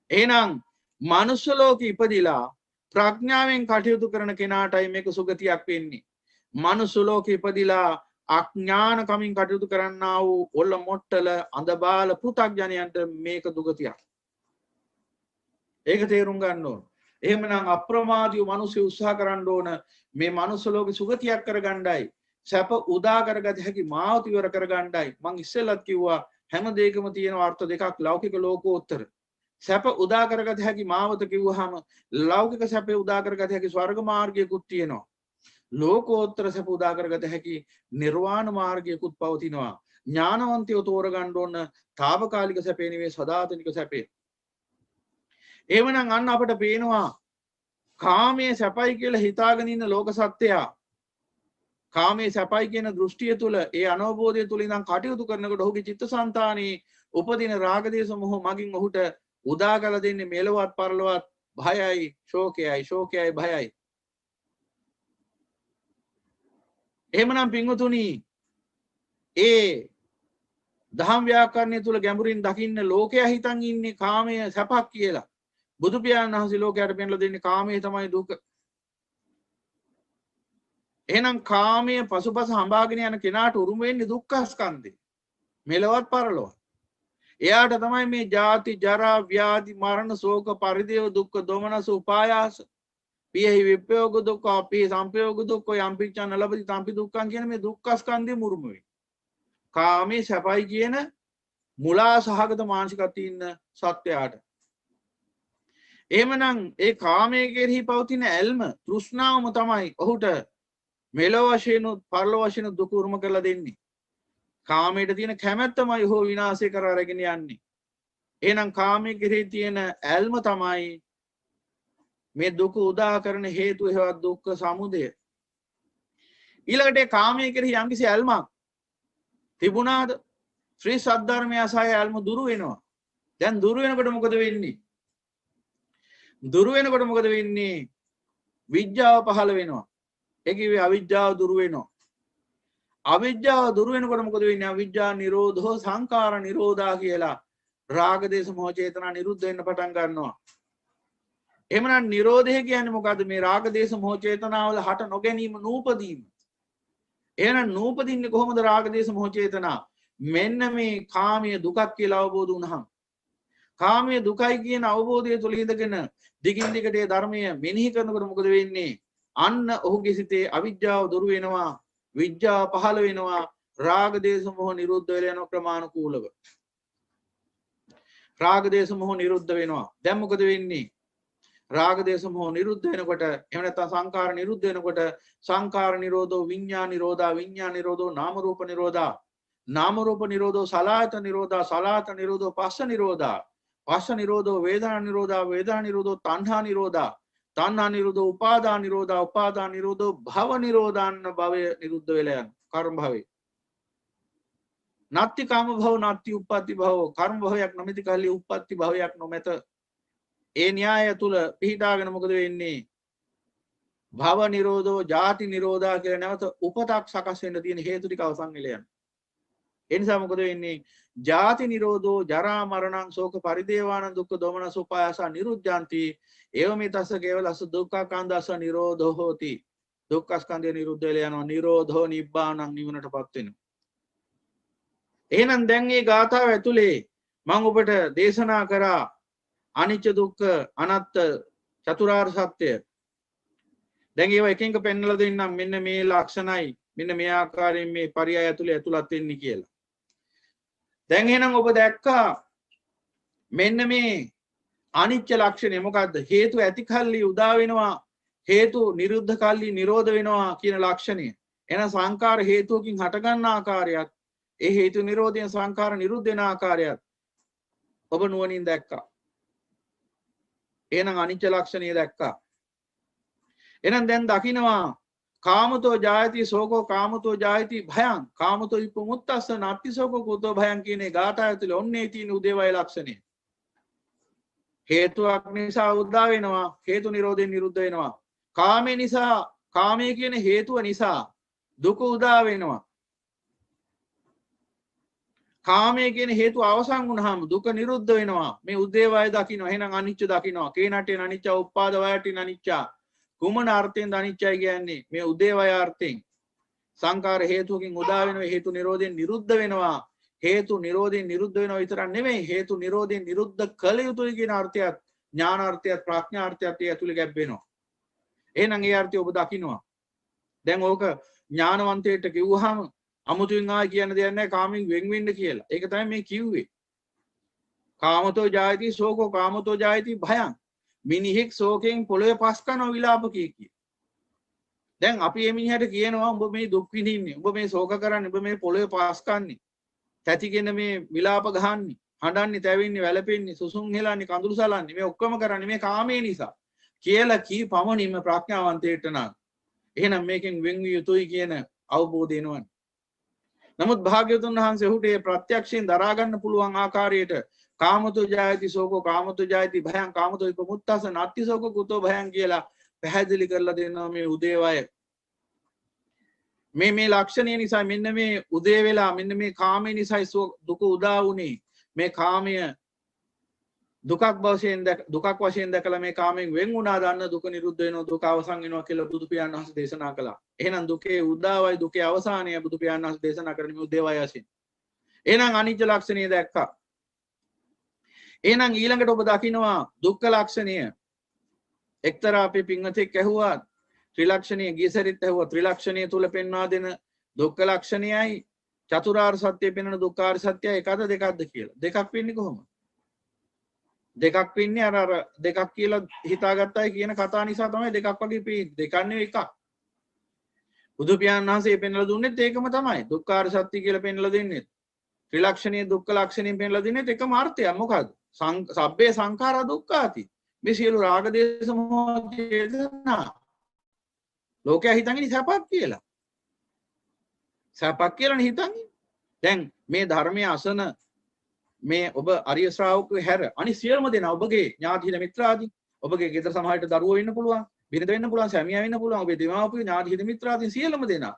එහෙනම් මනුස්ස ලෝකෙ ඉපදිලා ප්‍රඥාවෙන් කටයුතු කරන කෙනාටයි මේක සුගතියක් වෙන්නේ. මනුස්ස ලෝකෙ ඉපදිලා අඥාන කමින් කටයුතු කරන්නා වූ ඔල්ල මොට්ටල අඳබාල පෘථග්ජනයන්ට මේක දුගතියක්. ඒක තේරුම් ගන්න ඕන. එහෙමනම් අප්‍රමාදීව මිනිස්සු උත්සාහ කරන්න ඕන මේ මනුස්ස ලෝකෙ සුගතියක් කරගන්නයි. සැප උදා කරගත හැකි මාවත ඉවර කරගන්නයි. මං ඉස්සෙල්ලත් කිව්වා හැම දෙයකම තියෙන අර්ථ දෙකක් ලෞකික ලෝකෝත්තර. සැප උදා කරගත හැකි මාවත කිව්වහම ලෞකික සැපේ උදා කරගත හැකි ස්වර්ග මාර්ගයකුත් තියෙනවා. ලෝකෝත්තර සැප උදා කරගත හැකි නිර්වාණ මාර්ගයකුත් පවතිනවා. ඥානවන්තයෝ තෝරගන්න ඕන తాවකාලික සැපේ නෙවෙයි සදාතනික සැපේ. එහෙමනම් අන්න අපට පේනවා කාමයේ සැපයි කියලා හිතාගෙන ඉන්න ලෝක සත්‍යය කාමයේ සැපයි කියන දෘෂ්ටිය තුල ඒ අනවබෝධය තුල ඉඳන් කටයුතු කරනකොට ඔහුගේ චිත්තසංතානයේ උපදින රාග දේශ මොහ මගින් ඔහුට උදා කළ දෙන්නේ මෙලොවත් පරලොවත් භයයි ශෝකයයි භයයි. එහෙමනම් පින්වතුනි ඒ දහම් ව්‍යාකරණය තුල ගැඹුරින් දකින්න ලෝකයා හිතන් ඉන්නේ කාමය සැපක් කියලා. බුදු පියාණන් වහන්සේ ලෝකයට පෙන්ලා දෙන්නේ කාමයේ තමයි දුක. එහෙනම් කාමයේ පසුපස හඹාගෙන යන කෙනාට උරුම වෙන්නේ දුක්ඛ ස්කන්ධය. මෙලොවත් පරලොව. එයාට තමයි මේ ජාති ජරා ව්‍යාධි මරණ ශෝක පරිදේව දුක්ඛ දොමනස උපායාස පියෙහි විප්‍රයෝග දුක්ඛ අපේ සංපයෝග දුක්ඛ යම්පිච්ඡන ලබති තම්පි දුක්ඛං කියන මේ දුක්ඛ ස්කන්ධය මුරුම වෙයි. කාමයේ සැපයි කියන මුලා සහගත මානසිකත්වයේ ඉන්න සත්‍යයට. එහෙමනම් ඒ කාමයේ කෙරෙහි පවතින ඇල්ම තෘෂ්ණාවම තමයි ඔහුට මෙලොව වශයෙන් පරලොව වශයෙන් දුක උරුම කරලා දෙන්නේ. කාමයට තියෙන කැමැත්තමයි ඔහු විනාශය කර අරගෙන යන්නේ. එහෙනම් කාමයේ කෙරෙහි තියෙන ඇල්ම තමයි මේ දුක උදා කරන හේතු හේවත් දුක්ඛ සමුදය. ඊළඟට කාමයේ කෙරෙහි යම්කිසි ඇල්මක් තිබුණාද ශ්‍රී සද්ධර්මය සහ ඇල්ම දුරු වෙනවා. දැන් දුරු වෙනකොට මොකද වෙන්නේ? දුරු වෙනකොට මොකද වෙන්නේ? විඥාව පහළ වෙනවා. ඒ කිව්වේ අවිජ්ජාව දුරු වෙනවා. අවිජ්ජාව දුරු වෙනකොට මොකද වෙන්නේ? අවිජ්ජා නිරෝධෝ සංඛාර නිරෝධා කියලා රාග දේශ මොහ චේතනා නිරුද්ධ වෙන්න පටන් ගන්නවා. එහෙමනම් නිරෝධය කියන්නේ මොකද්ද? මේ රාග දේශ මොහ චේතනාවල හට නොගැනීම නූපදීම. එහෙනම් නූපදින්නේ කොහොමද රාග දේශ මොහ චේතනා? මෙන්න මේ කාමයේ දුකක් කියලා අවබෝධ වුණාම කාමයේ දුකයි කියන අවබෝධය තුළ ඉඳගෙන දිගින් දිගට ඒ ධර්මය මෙනෙහි කරනකොට මොකද වෙන්නේ? අන්න ඔහුගේ සිතේ අවිජ්ජාව දුරු වෙනවා, විඥාව පහළ වෙනවා, රාග දේශ මොහ නිරුද්ධ වෙලා යන ක්‍රමානුකූලව. රාග දේශ මොහ නිරුද්ධ වෙනවා. දැන් මොකද වෙන්නේ? රාග දේශ මොහ නිරුද්ධ වෙනකොට එහෙම නැත්නම් සංඛාර නිරුද්ධ වෙනකොට සංඛාර නිරෝධෝ විඥාන නිරෝධා විඥාන නිරෝධෝ නාම රූප නිරෝධා නාම රූප නිරෝධෝ සලආයතන නිරෝධා සලආයතන නිරෝධෝ පස්ස නිරෝධා පස්ස නිරෝධෝ වේදනා නිරෝධා වේදනා නිරෝධෝ තණ්හා නිරෝධා තණ්හා නිරෝධෝ උපාදාන නිරෝධා උපාදාන නිරෝධෝ භව නිරෝධාන්න භවය නිරුද්ධ වෙලා යන කර්ම භවේ. නත්ති කාම භව නත්ති උප්පත්ති භව කර්ම භවයක් නොමැති කල්ලි උප්පත්ති භවයක් නොමැත. ඒ න්‍යාය තුල පිහිටාගෙන මොකද වෙන්නේ? භව නිරෝධෝ ජාති නිරෝධා කියලා නැවත උපතක් සකස් වෙන්න තියෙන හේතු ටික අවසන් වෙලා යනවා. ඒ නිසා මොකද වෙන්නේ? ජාති නිරෝධෝ ජරා මරණං ශෝක පරිදේවාන දුක්ඛ දෝමනස උපායාස නිරුද්ධාන්ති ඒවමෙතස්ස කේවලස්ස දුක්ඛකන්දස්ස නිරෝධෝ හෝති. දුක්ඛ ස්කන්ධය නිරුද්ධ වෙලා යනවා. නිරෝධෝ නිබ්බානං නිවනටපත් වෙනවා. එහෙනම් දැන් මේ ගාථාව ඇතුලේ මම ඔබට දේශනා කරා අනිච්ච දුක්ඛ අනාත්ත චතුරාර්ය සත්‍ය. දැන් ඒවා එක එක පෙන්වලා දෙන්නම්. මෙන්න මේ ලක්ෂණයි මෙන්න මේ ආකාරයෙන් මේ පරයය ඇතුලේ ඇතුළත් වෙන්නේ කියලා. දැන් එහෙනම් ඔබ දැක්කා මෙන්න මේ අනිච්ච ලක්ෂණය මොකද්ද? හේතු ඇති කල්ලි උදා වෙනවා, හේතු නිරුද්ධ කල්ලි නිරෝධ වෙනවා කියන ලක්ෂණය. එහෙනම් සංකාර හේතුවකින් හටගන්න ආකාරයත් ඒ හේතු නිරෝධයෙන් සංකාර නිරුද්ධ වෙන ආකාරයත් ඔබ නුවණින් දැක්කා. එහෙනම් අනිච්ච ලක්ෂණය දැක්කා. එහෙනම් දැන් දකින්නවා කාමතෝ ජායති සෝකෝ කාමතෝ ජායති භයං කාමතෝ විපමුත්තස්ස නත්ති සෝකෝ කුතෝ භයං කියන ගාථාව තුළ ඔන්නේ තියෙන උදේවය ලක්ෂණය. හේතුවක් නිසා උදා වෙනවා, හේතු නිරෝධයෙන් නිරුද්ධ වෙනවා. කාමයේ නිසා කාමයේ කියන හේතුව නිසා දුක උදා වෙනවා. කාමයේ කියන හේතුව අවසන් වුණාම දුක නිරුද්ධ වෙනවා. මේ උදේවය දකින්න. එහෙනම් අනිච්ච දකින්නවා. කේනටේ අනිච්ච උපාද වයටින් අනිච්ච කුමන අර්ථයෙන් අනිච්චයි කියන්නේ? මේ උදේවය අර්ථයෙන්. සංකාර හේතුවකින් උදා වෙනවා, හේතු නිරෝධයෙන් නිරුද්ධ වෙනවා. හේතු නිරෝධයෙන් නිරුද්ධ වෙනවා විතරක් නෙමෙයි, හේතු නිරෝධයෙන් නිරුද්ධ කළ යුතුයි කියන අර්ථයත් ඥානාර්ථයත් ප්‍රඥාර්ථයත් ඒ ඇතුලේ ගැබ්බෙනවා. එහෙනම් ඒ අර්ථය ඔබ දකින්නවා. දැන් ඕක ඥානවන්තයෙක්ට කිව්වහම අමුතුවෙන් ආයි කියන දෙයක් නැහැ කාමෙන් වෙන් වෙන්න කියලා. ඒක තමයි මේ කිව්වේ. කාමතෝ ජායති සෝකෝ කාමතෝ ජායති භයං. මිනිහෙක් ශෝකයෙන් පොළවේ පස් කරනවා විලාප කිය. දැන් අපි මේ මිනිහට කියනවා උඹ මේ දුක් විඳින්නේ, උඹ මේ ශෝක කරන්නේ, උඹ මේ පොළවේ පස් කන්නේ, තැතිගෙන මේ විලාප ගහන්නේ, හඬන්නේ, තැවෙන්නේ, වැළපෙන්නේ, සුසුම් හෙලන්නේ, කඳුළු සලන්නේ, මේ ඔක්කොම කරන්නේ මේ කාමයේ නිසා කියලා කී පමණින්ම ප්‍රඥාවන්තයෙක්ට නම් එහෙනම් මේකෙන් වෙන් විය යුතුයි කියන අවබෝධය එනවනේ. නමුත් භාග්‍යවතුන් වහන්සේ ඔහුට මේ ප්‍රත්‍යක්ෂයෙන් දරා ගන්න පුළුවන් ආකාරයට කාමතෝ ජායති සෝකෝ කාමතෝ ජායති භයං කාමතෝ විපමුත්තස්ස නත්ති සෝකෝ කුතෝ භයං කියලා පැහැදිලි කරලා දෙනවා මේ උදේවය. මේ ලක්ෂණය නිසා මෙන්න මේ උදේ වෙලා මෙන්න මේ කාමයේ නිසා දුක උදා වුනේ. මේ කාමය දුකක් වශයෙන් දැකලා මේ කාමයෙන් වෙන් වුණා දන්න දුක නිරුද්ධ වෙනවා දුක අවසන් වෙනවා කියලා බුදු පියාණන් වහන්සේ දේශනා කළා. එහෙනම් දුකේ උදාවයි දුකේ අවසානයයි බුදු පියාණන් වහන්සේ දේශනා කරන මේ උදේවය වශයෙන්. එහෙනම් අනිත්‍ය ලක්ෂණය දැක්කා. එහෙනම් ඊළඟට ඔබ දකිනවා දුක්ඛ ලක්ෂණය. එක්තරා අපේ පින්වතෙක් ඇහුවා ත්‍රිලක්ෂණයේ ගියසරිත් ඇහුවා ත්‍රිලක්ෂණය තුල පෙන්වා දෙන දුක්ඛ ලක්ෂණයයි චතුරාර්ය සත්‍ය පෙන්වන දුක්ඛාර්ය සත්‍යයි එකද දෙකක්ද කියලා. දෙකක් වෙන්නේ කොහොමද? දෙකක් වෙන්නේ අර දෙකක් කියලා හිතාගත්තයි කියන කතා නිසා තමයි දෙකක් වගේ පේන්නේ. දෙකක් නෙවෙයි එකක්. බුදු පියාණන් වහන්සේ පෙන්වලා දුන්නෙත් ඒකම තමයි. දුක්ඛාර්ය සත්‍ය කියලා පෙන්වලා දෙන්නේ. ත්‍රිලක්ෂණයේ දුක්ඛ ලක්ෂණයෙන් පෙන්වලා දෙන්නේ එකම අර්ථය. මොකද්ද? සබ්බේ සංඛාරා දුක්ඛාති. මේ සියලු රාග දේශ මොහ චේතනා ලෝකයා හිතන්නේ සැපක් කියලා. සැපක් කියලා හිතන්නේ. දැන් මේ ධර්මයේ අසන මේ ඔබ අරිය ශ්‍රාවකයෝ හැර අනිත් සියලුම දෙනා ඔබගේ ඥාතිහිත මිත්‍රාදී ඔබගේ ගෙදර සමහරට දරුවෝ වෙන්න පුළුවන් බිරිඳ වෙන්න පුළුවන් සැමියා වෙන්න පුළුවන් ඔබේ දෙමාපියෝ ඥාතිහිත මිත්‍රාදී සියලුම දෙනා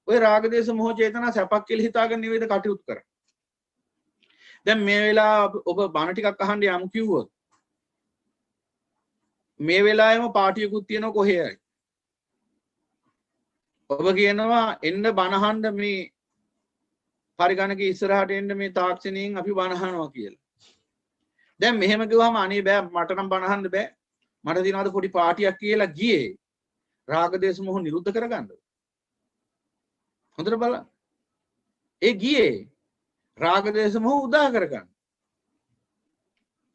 ඔය රාග දේශ මොහ චේතනා සැපක් කියලා හිතාගෙන නෙවෙයිද කටයුතු කරන්නේ. දැන් මේ වෙලාව ඔබ බණ ටිකක් අහන්න යමු කිව්වොත් මේ වෙලාවෙම පාටියකුත් තියෙනවා කොහේයි. ඔබ කියනවා එන්න බණ අහන්න මේ පරිගණක ඉස්සරහට එන්න මේ තාක්ෂණයෙන් අපි බණ අහනවා කියලා. දැන් මෙහෙම කිව්වම අනේ බෑ මට නම් බණ අහන්න බෑ. මට දිනවද පොඩි පාටියක් කියලා ගියේ රාග දේශ මොහ නිරුද්ධ කරගන්න. හොඳට බලන්න. ඒ ගියේ රාග දේශ මොහ උදා කරගන්න.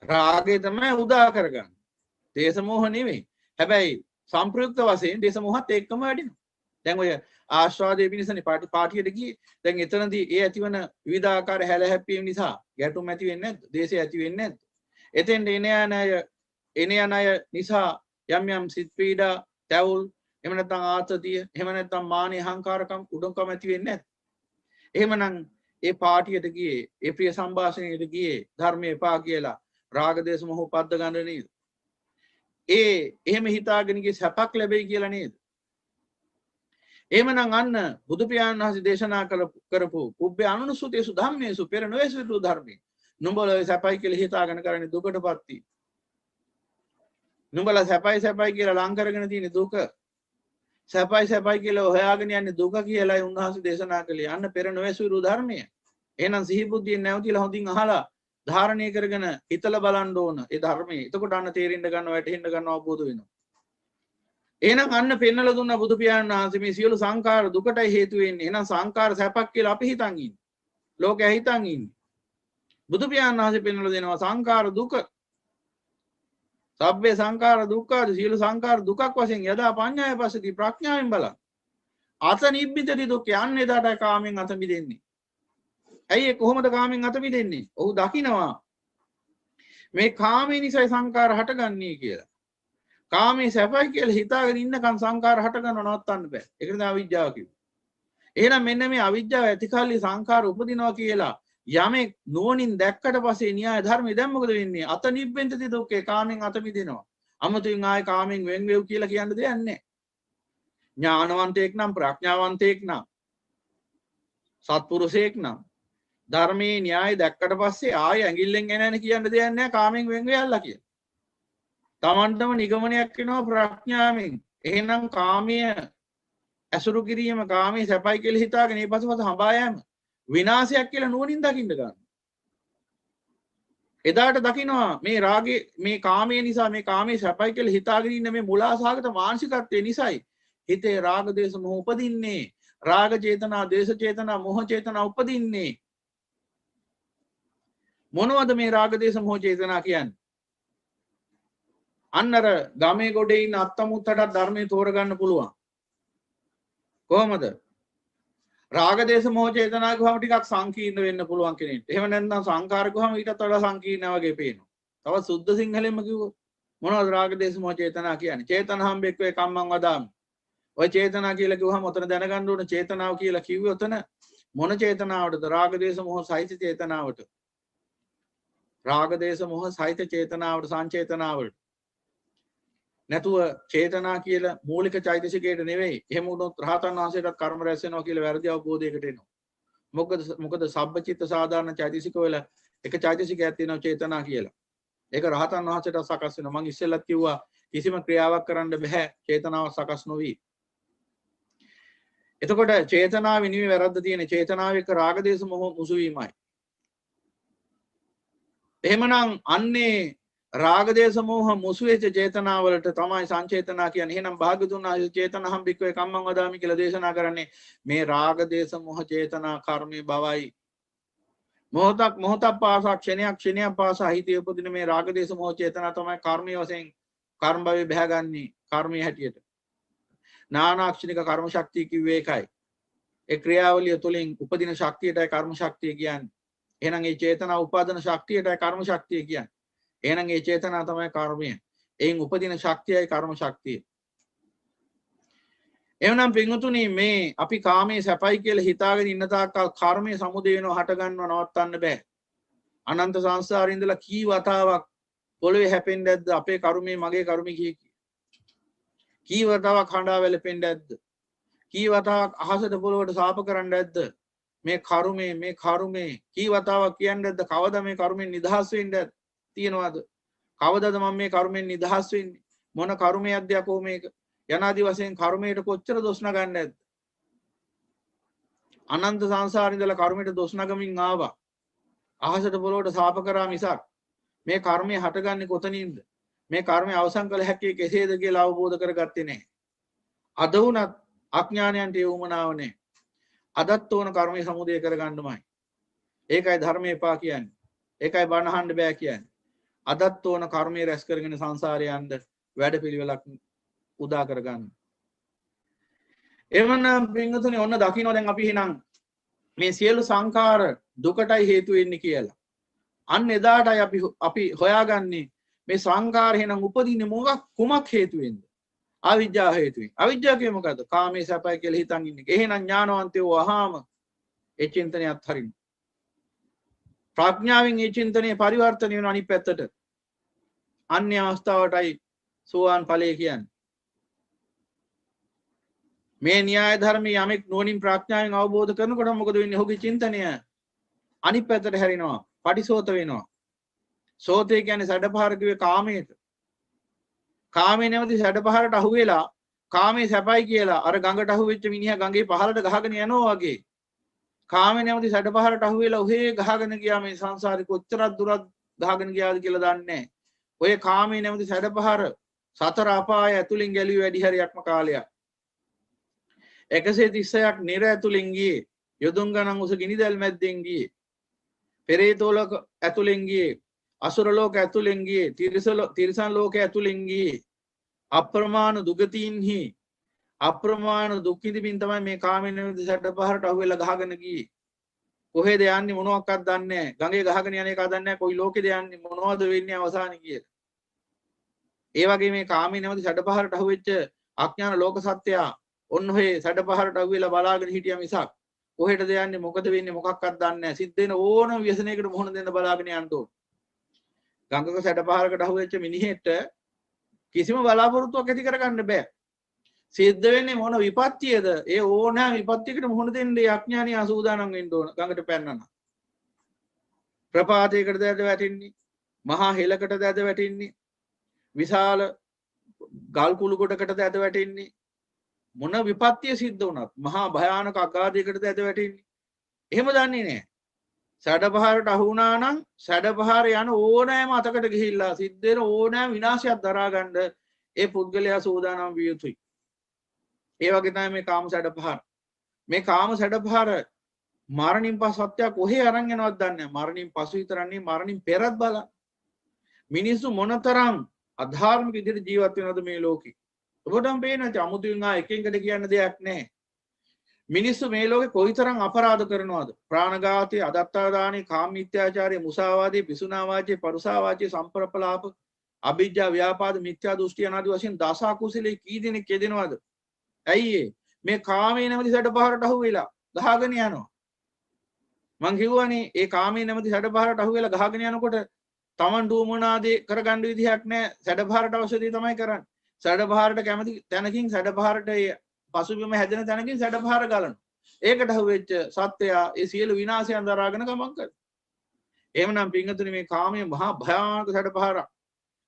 රාගය තමයි උදා කරගන්න. දේශ මොහ නෙවෙයි. හැබැයි සම්ප්‍රයුක්ත වශයෙන් දේශ මොහත් එක්කම වැඩිනවා. දැන් ඔය ආශ්‍රාදයේ පිණිසනේ පාටියට ගියේ. දැන් එතනදී ඒ ඇතිවන විවිධාකාර හැලහැප්පීම් නිසා ගැටුම් ඇති වෙන්නේ නැද්ද? දේශය ඇති වෙන්නේ නැද්ද? එතෙන්ට එන යන අය නිසා යම් යම් සිත් පීඩා, තැවුල්, එහෙම නැත්නම් ආතතිය, එහෙම නැත්නම් මානෙ අහංකාරකම්, උඩඟකම් ඇති වෙන්නේ නැද්ද? එහෙමනම් ඒ පාටියට ගියේ, ඒ ප්‍රිය සංഭാෂණයට ගියේ ධර්මයේ එපා කියලා රාග දේශ මොහ උපද්ද ගන්න නේද? එහෙම හිතාගෙන ගියේ සැපක් ලැබෙයි කියලා නේද? එහෙමනම් අන්න බුදු පියාණන් වහන්සේ දේශනා කරපු පුබ්බේ අනුසුතේසු ධම්මේසු පෙර නොයසුතු ධර්මේ නුඹලා සැපයි කියලා හිතාගෙන කරන්නේ දුකටපත්ති. නුඹලා සැපයි කියලා ලං කරගෙන තියෙන දුක සැපයි කියලා හොයාගෙන යන්නේ දුක කියලායි උන්වහන්සේ දේශනා කළේ. අන්න පෙර නොයසුතු ධර්මය. එහෙනම් සිහි බුද්ධියෙන් නැවතිලා හොඳින් අහලා ධාරණය කරගෙන හිතලා බලන්න ඕන ඒ ධර්මයේ. එතකොට අන්න තේරෙන්න ගන්නවා වැටහෙන්න ගන්නවා අවබෝධ වෙනවා. එහෙනම් අන්න පෙන්නලා දුන්න බුදු පියාණන් වහන්සේ මේ සියලු සංඛාර දුකටයි හේතු වෙන්නේ. එහෙනම් සංඛාර සැපක් කියලා අපි හිතන් ඉන්නේ. ලෝකයා හිතන් ඉන්නේ. බුදු පියාණන් වහන්සේ පෙන්නලා දෙනවා සංඛාර දුක. සබ්බේ සංඛාර දුක්ඛාද සියලු සංඛාර දුකක් වශයෙන් යදා පඤ්ඤාය පස්සති ප්‍රඥාවෙන් බලන්න. අත නිබ්බිතති දුක් යන්නේ දාට කාමෙන් අත මිදෙන්නේ. ඇයි ඒ කොහොමද කාමෙන් අත මිදෙන්නේ? ඔහු දකිනවා මේ කාමේ නිසා සංඛාර හටගන්නේ කියලා. කාමේ සැපයි කියලා හිතාගෙන ඉන්නකන් සංඛාර හටගන්න නවත්තන්න බෑ. ඒක තමයි අවිජ්ජාව කිව්වේ. එහෙනම් මෙන්න මේ අවිජ්ජාව ඇතිකල්ලි සංඛාර උපදිනවා කියලා යමෙක් නුවණින් දැක්කට පස්සේ න්‍යාය ධර්මයේ දැන් මොකද වෙන්නේ? අත නිබ්බෙන්තති දුක්ඛේ කාමෙන් අත මිදෙනවා. අමතුන් ආයේ කාමෙන් වෙන් වෙව් කියලා කියන්න දෙයක් නැහැ. ඥානවන්තයෙක් නම් ප්‍රඥාවන්තයෙක් නම් සත්පුරුෂයෙක් නම් ධර්මයේ න්‍යාය දැක්කට පස්සේ ආයෙ ඇඟිල්ලෙන් එනන කියන්න දෙයක් නැහැ කාමෙන් වෙන් වෙයල්ලා කියලා. තමන්ටම නිගමනයක් වෙනවා ප්‍රඥාවෙන්. එහෙනම් කාමයේ ඇසුරු කිරීම කාමයේ සැපයි කියලා හිතාගෙන ඒ පසුපස හඹා යෑම විනාශයක් කියලා නුවණින් දකින්න ගන්න. එදාට දකින්නවා මේ රාගේ මේ කාමයේ නිසා මේ කාමයේ සැපයි කියලා හිතාගෙන ඉන්න මේ මුලාසහගත මානසිකත්වයේ නිසායි හිතේ රාග දේශ මොහ උපදින්නේ. රාග චේතනා, දේශ චේතනා, මොහ චේතනා උපදින්නේ. මොනවද මේ රාග දේශ මොහ චේතනා කියන්නේ? අන්නර ගමේ ගොඩේ ඉන්න අත්තමුත්තට ධර්මයේ තෝරගන්න පුළුවන්. කොහොමද? රාග දේශ මොහ චේතනා ගහම ටිකක් සංකීර්ණ වෙන්න පුළුවන් කෙනෙක්ට. එහෙම නැත්නම් සංකාර ගහම ඊටත් වඩා සංකීර්ණ වගේ පේනවා. තව සුද්ධ සිංහලෙන්ම කිව්වොත් මොනවද රාග දේශ මොහ චේතනා කියන්නේ? චේතනහම් බෙක්වේ කම්මං වදාමි. ඔය චේතනා කියලා කිව්වහම උතන දැනගන්න ඕන චේතනාව කියලා කිව්වේ උතන මොන චේතනාවටද? රාග දේශ මොහ සහිත චේතනාවට. රාග දේශ මොහ සහිත චේතනාවට සංචේතනාවට. නැතුව චේතනා කියලා මූලික චෛතසිකයට නෙවෙයි. එහෙම වුණොත් රහතන් වහන්සේටත් කර්ම රැස් වෙනවා කියලා වැරදි අවබෝධයකට එනවා. මොකද සබ්බචිත්ත සාධාරණ චෛතසික වල එක චෛතසිකයක් තියෙනවා චේතනා කියලා. ඒක රහතන් වහන්සේට සකස් වෙනවා. මම ඉස්සෙල්ලත් කිව්වා කිසිම ක්‍රියාවක් කරන්න බෑ චේතනාව සකස් නොවි. එතකොට චේතනාව නෙවෙයි වැරද්ද තියෙන්නේ. චේතනාව එක්ක රාග දේශ මොහ මුසු වීමයි. එහෙමනම් අන්නේ රාග දේශ මොහ මුසු වෙච්ච චේතනාවලට තමයි සංචේතනා කියන්නේ. එහෙනම් භාග්‍යතුන් වහන්සේ චේතනහම් බික්කවේ කම්මං වදාමි කියලා දේශනා කරන්නේ මේ රාග දේශ මොහ චේතනා කර්මයේ බවයි. මොහොතක් පාසා ක්ෂණයක් පාසා හිතේ උපදින මේ රාග දේශ මොහ චේතනා තමයි කර්මයේ වශයෙන් කර්ම භවයේ බහගන්නේ කර්මයේ හැටියට. නානාක්ෂණික කර්ම ශක්තිය කිව්වේ ඒකයි. ඒ ක්‍රියාවලිය තුළින් උපදින ශක්තියටයි කර්ම ශක්තිය කියන්නේ. එහෙනම් මේ චේතනා උපාදන ශක්තියටයි කර්ම ශක්තිය කියන්නේ. එහෙනම් මේ චේතනා තමයි කර්මය. එයින් උපදින ශක්තියයි කර්ම ශක්තිය. එහෙනම් පින්වතුනි මේ අපි කාමයේ සැපයි කියලා හිතාගෙන ඉන්න තාක්කල් කර්මයේ සමුදේ වෙනව හට ගන්නව නවත්තන්න බෑ. අනන්ත සංසාරේ ඉඳලා කී වතාවක් පොළවේ හැපෙන්නේ නැද්ද අපේ කර්මයේ මගේ කර්මයේ කිය කී. කී වතාවක් හඬා වැළපෙන්නේ නැද්ද? කී වතාවක් අහසට පොළවට සාප කරන්නේ නැද්ද? මේ කර්මයේ කී වතාවක් කියන්නේ නැද්ද? කවදා මේ කර්මෙන් නිදහස් වෙන්නේ තියනවාද? කවදාද මම මේ කර්මෙන් නිදහස් වෙන්නේ? මොන කර්මයක්ද යකෝ මේක? යනාදි වශයෙන් කර්මයට කොච්චර දොස් නගන්නේ නැද්ද? අනන්ත සංසාරේ ඉඳලා කර්මයට දොස් නගමින් ආවා. අහසට පොළොවට සාප කරා මිසක් මේ කර්මය හටගන්නේ කොතනින්ද? මේ කර්මය අවසන් කළ හැකි කෙසේද කියලා අවබෝධ කරගත්තේ නැහැ. අද වුණත් අඥානයන්ට ඒ උමනාව නැහැ. අදත් ඕන කර්මයේ සමුදය කරගන්නමයි. ඒකයි ධර්මයේ එපා කියන්නේ. ඒකයි බණ අහන්න බෑ කියන්නේ. අදත් ඕන කර්මයේ රැස් කරගෙන සංසාරේ යන්න වැඩපිළිවෙලක් උදා කරගන්න. එවනම් පින්වතුනි ඔන්න දකින්න දැන් අපි එහෙනම් මේ සියලු සංඛාර දුකටයි හේතු වෙන්නේ කියලා. අන්න එදාටයි අපි හොයාගන්නේ මේ සංඛාර එහෙනම් උපදින්නේ කුමක් හේතුවෙන්ද? අවිජ්ජා හේතුවෙන්. අවිජ්ජා කියේ මොකද්ද? කාමයේ සැපයි කියලා හිතන් ඉන්නේ. එහෙනම් ඥානවන්තයෝ වහාම ඒ චින්තනය අත්හරින්න. ප්‍රඥාවෙන් ඒ චින්තනය පරිවර්තනය වෙන අනිත් පැත්තට. අන්‍ය අවස්ථාවටයි සෝවාන් ඵලය කියන්නේ. මේ න්‍යාය ධර්මයේ යමෙක් නුවණින් ප්‍රඥාවෙන් අවබෝධ කරනකොට මොකද වෙන්නේ? ඔහුගේ චින්තනය අනිත් පැත්තට හැරෙනවා. පටිසෝත වෙනවා. සෝතේ කියන්නේ සැඩපහර කිව්වේ කාමයට. කාමේ නැමැති සැඩපහරට අහු වෙලා කාමේ සැපයි කියලා අර ගඟට අහු වෙච්ච මිනිහා ගඟේ පහළට ගහගෙන යනවා වගේ. කාමේ නැමැති සැඩපහරට අහු වෙලා ඔහේ ගහගෙන ගියා මේ සංසාරේ කොච්චරක් දුරක් ගහගෙන ගියාද කියලා දන්නේ නැහැ. ඔය කාමේ නැමැති සැඩපහර සතර අපාය ඇතුලින් ගැලුවේ වැඩි හරියක්ම කාලයක්. 130ක් නිර ඇතුලින් ගියේ. යොදුන් ගණන් උස ගිනිදැල් මැද්දෙන් ගියේ. පෙරේතෝලක ඇතුලින් ගියේ. අසුර ලෝක ඇතුලින් ගියේ. තිරිසන් ලෝක ඇතුලින් ගියේ. අප්‍රමාණ දුගතීන්හි අප්‍රමාණ දුක් විඳින්න තමයි මේ කාමයේ නිමිති සැඩපහරට අහු වෙලා ගහගෙන ගියේ. කොහෙද යන්නේ මොනවක්වත් දන්නේ නැහැ. ගඟේ ගහගෙන යන එක දන්නේ නැහැ. කොයි ලෝකෙද යන්නේ මොනවද වෙන්නේ අවසානයේ කියලා. ඒ වගේ මේ කාමයේ නිමිති සැඩපහරට අහු වෙච්ච අඥාන ලෝක සත්‍යය ඔන්න ඔය සැඩපහරට අහු වෙලා බලාගෙන හිටියා මිසක් කොහෙටද යන්නේ මොකද වෙන්නේ මොකක්වත් දන්නේ නැහැ. සිද්ධ වෙන ඕනම ව්‍යසනයකට මුහුණ දෙන්න බලාගෙන යන්න ඕන. ගඟක සැඩපහරකට අහු වෙච්ච මිනිහෙට කිසිම බලාපොරොත්තුවක් ඇති කරගන්න බෑ. සිද්ධ වෙන්නේ මොන විපත්තියද? ඒ ඕනෑම විපත්තියකට මුහුණ දෙන්න යඥානිය සූදානම් වෙන්න ඕන. ගඟට පැන්නනම්. ප්‍රපාතයකටද ඇද වැටෙන්නේ? මහා හෙලකටද ඇද වැටෙන්නේ? විශාල ගල් කුළු කොටකටද ඇද වැටෙන්නේ? මොන විපත්තිය සිද්ධ වුණත් මහා භයානක අගාධයකටද ඇද වැටෙන්නේ? එහෙම දන්නේ නැහැ. සැඩපහරට අහු වුණා නම් සැඩපහර යන ඕනෑම අතකට ගිහිල්ලා සිද්ධ වෙන ඕනෑම විනාශයක් දරා ගන්න ඒ පුද්ගලයා සූදානම් විය යුතුයි. ඒ වගේ තමයි මේ කාම සැඩපහර. මේ කාම සැඩපහර මරණින් පස්ස සත්‍ය කොහේ අරන් යනවද දන්නේ නැහැ. මරණින් පසු විතරන්නේ මරණින් පෙරත් බලන්න. මිනිස්සු මොනතරම් අධාර්මික විදිහට ජීවත් වෙනවද මේ ලෝකේ? ඔබටම පේනවා අමුතුවෙන් එකෙන්කට කියන්න දෙයක් නැහැ. මිනිස්සු මේ ලෝකේ කොයිතරම් අපරාධ කරනවද? ප්‍රාණඝාතය, අදත්තාදානය, කාමීත්‍යාචාරය, මුසාවාදය, පිසුනාවාචය, පරුසාවාචය, සම්ප්‍රපලාප, අවිජ්ජා, ව්‍යාපාද, මිත්‍යා දෘෂ්ටි අනාදී වශයෙන් දස අකුසලයේ කී දෙනෙක් යෙදෙනවද? ඇයි මේ කාමයේ නැමැති සැඩපහරට අහු වෙලා ගහගෙන යනවා. මං කිව්වනේ ඒ කාමයේ නැමැති සැඩපහරට අහු වෙලා ගහගෙන යනකොට Taman දුමනාදී කරගන්න විදිහක් නැහැ. සැඩපහරට අවශ්‍ය දේ තමයි කරන්නේ. සැඩපහරට කැමති තැනකින් සැඩපහරට පසුබිම හැදෙන තැනකින් සැඩපහර ගලනවා. ඒකට අහු වෙච්ච සත්‍යය ඒ සියලු විනාශයන් දරාගෙන ගමන් කරනවා. එහෙමනම් පින්වතුනි මේ කාමයේ මහා භයානක සැඩපහරක්.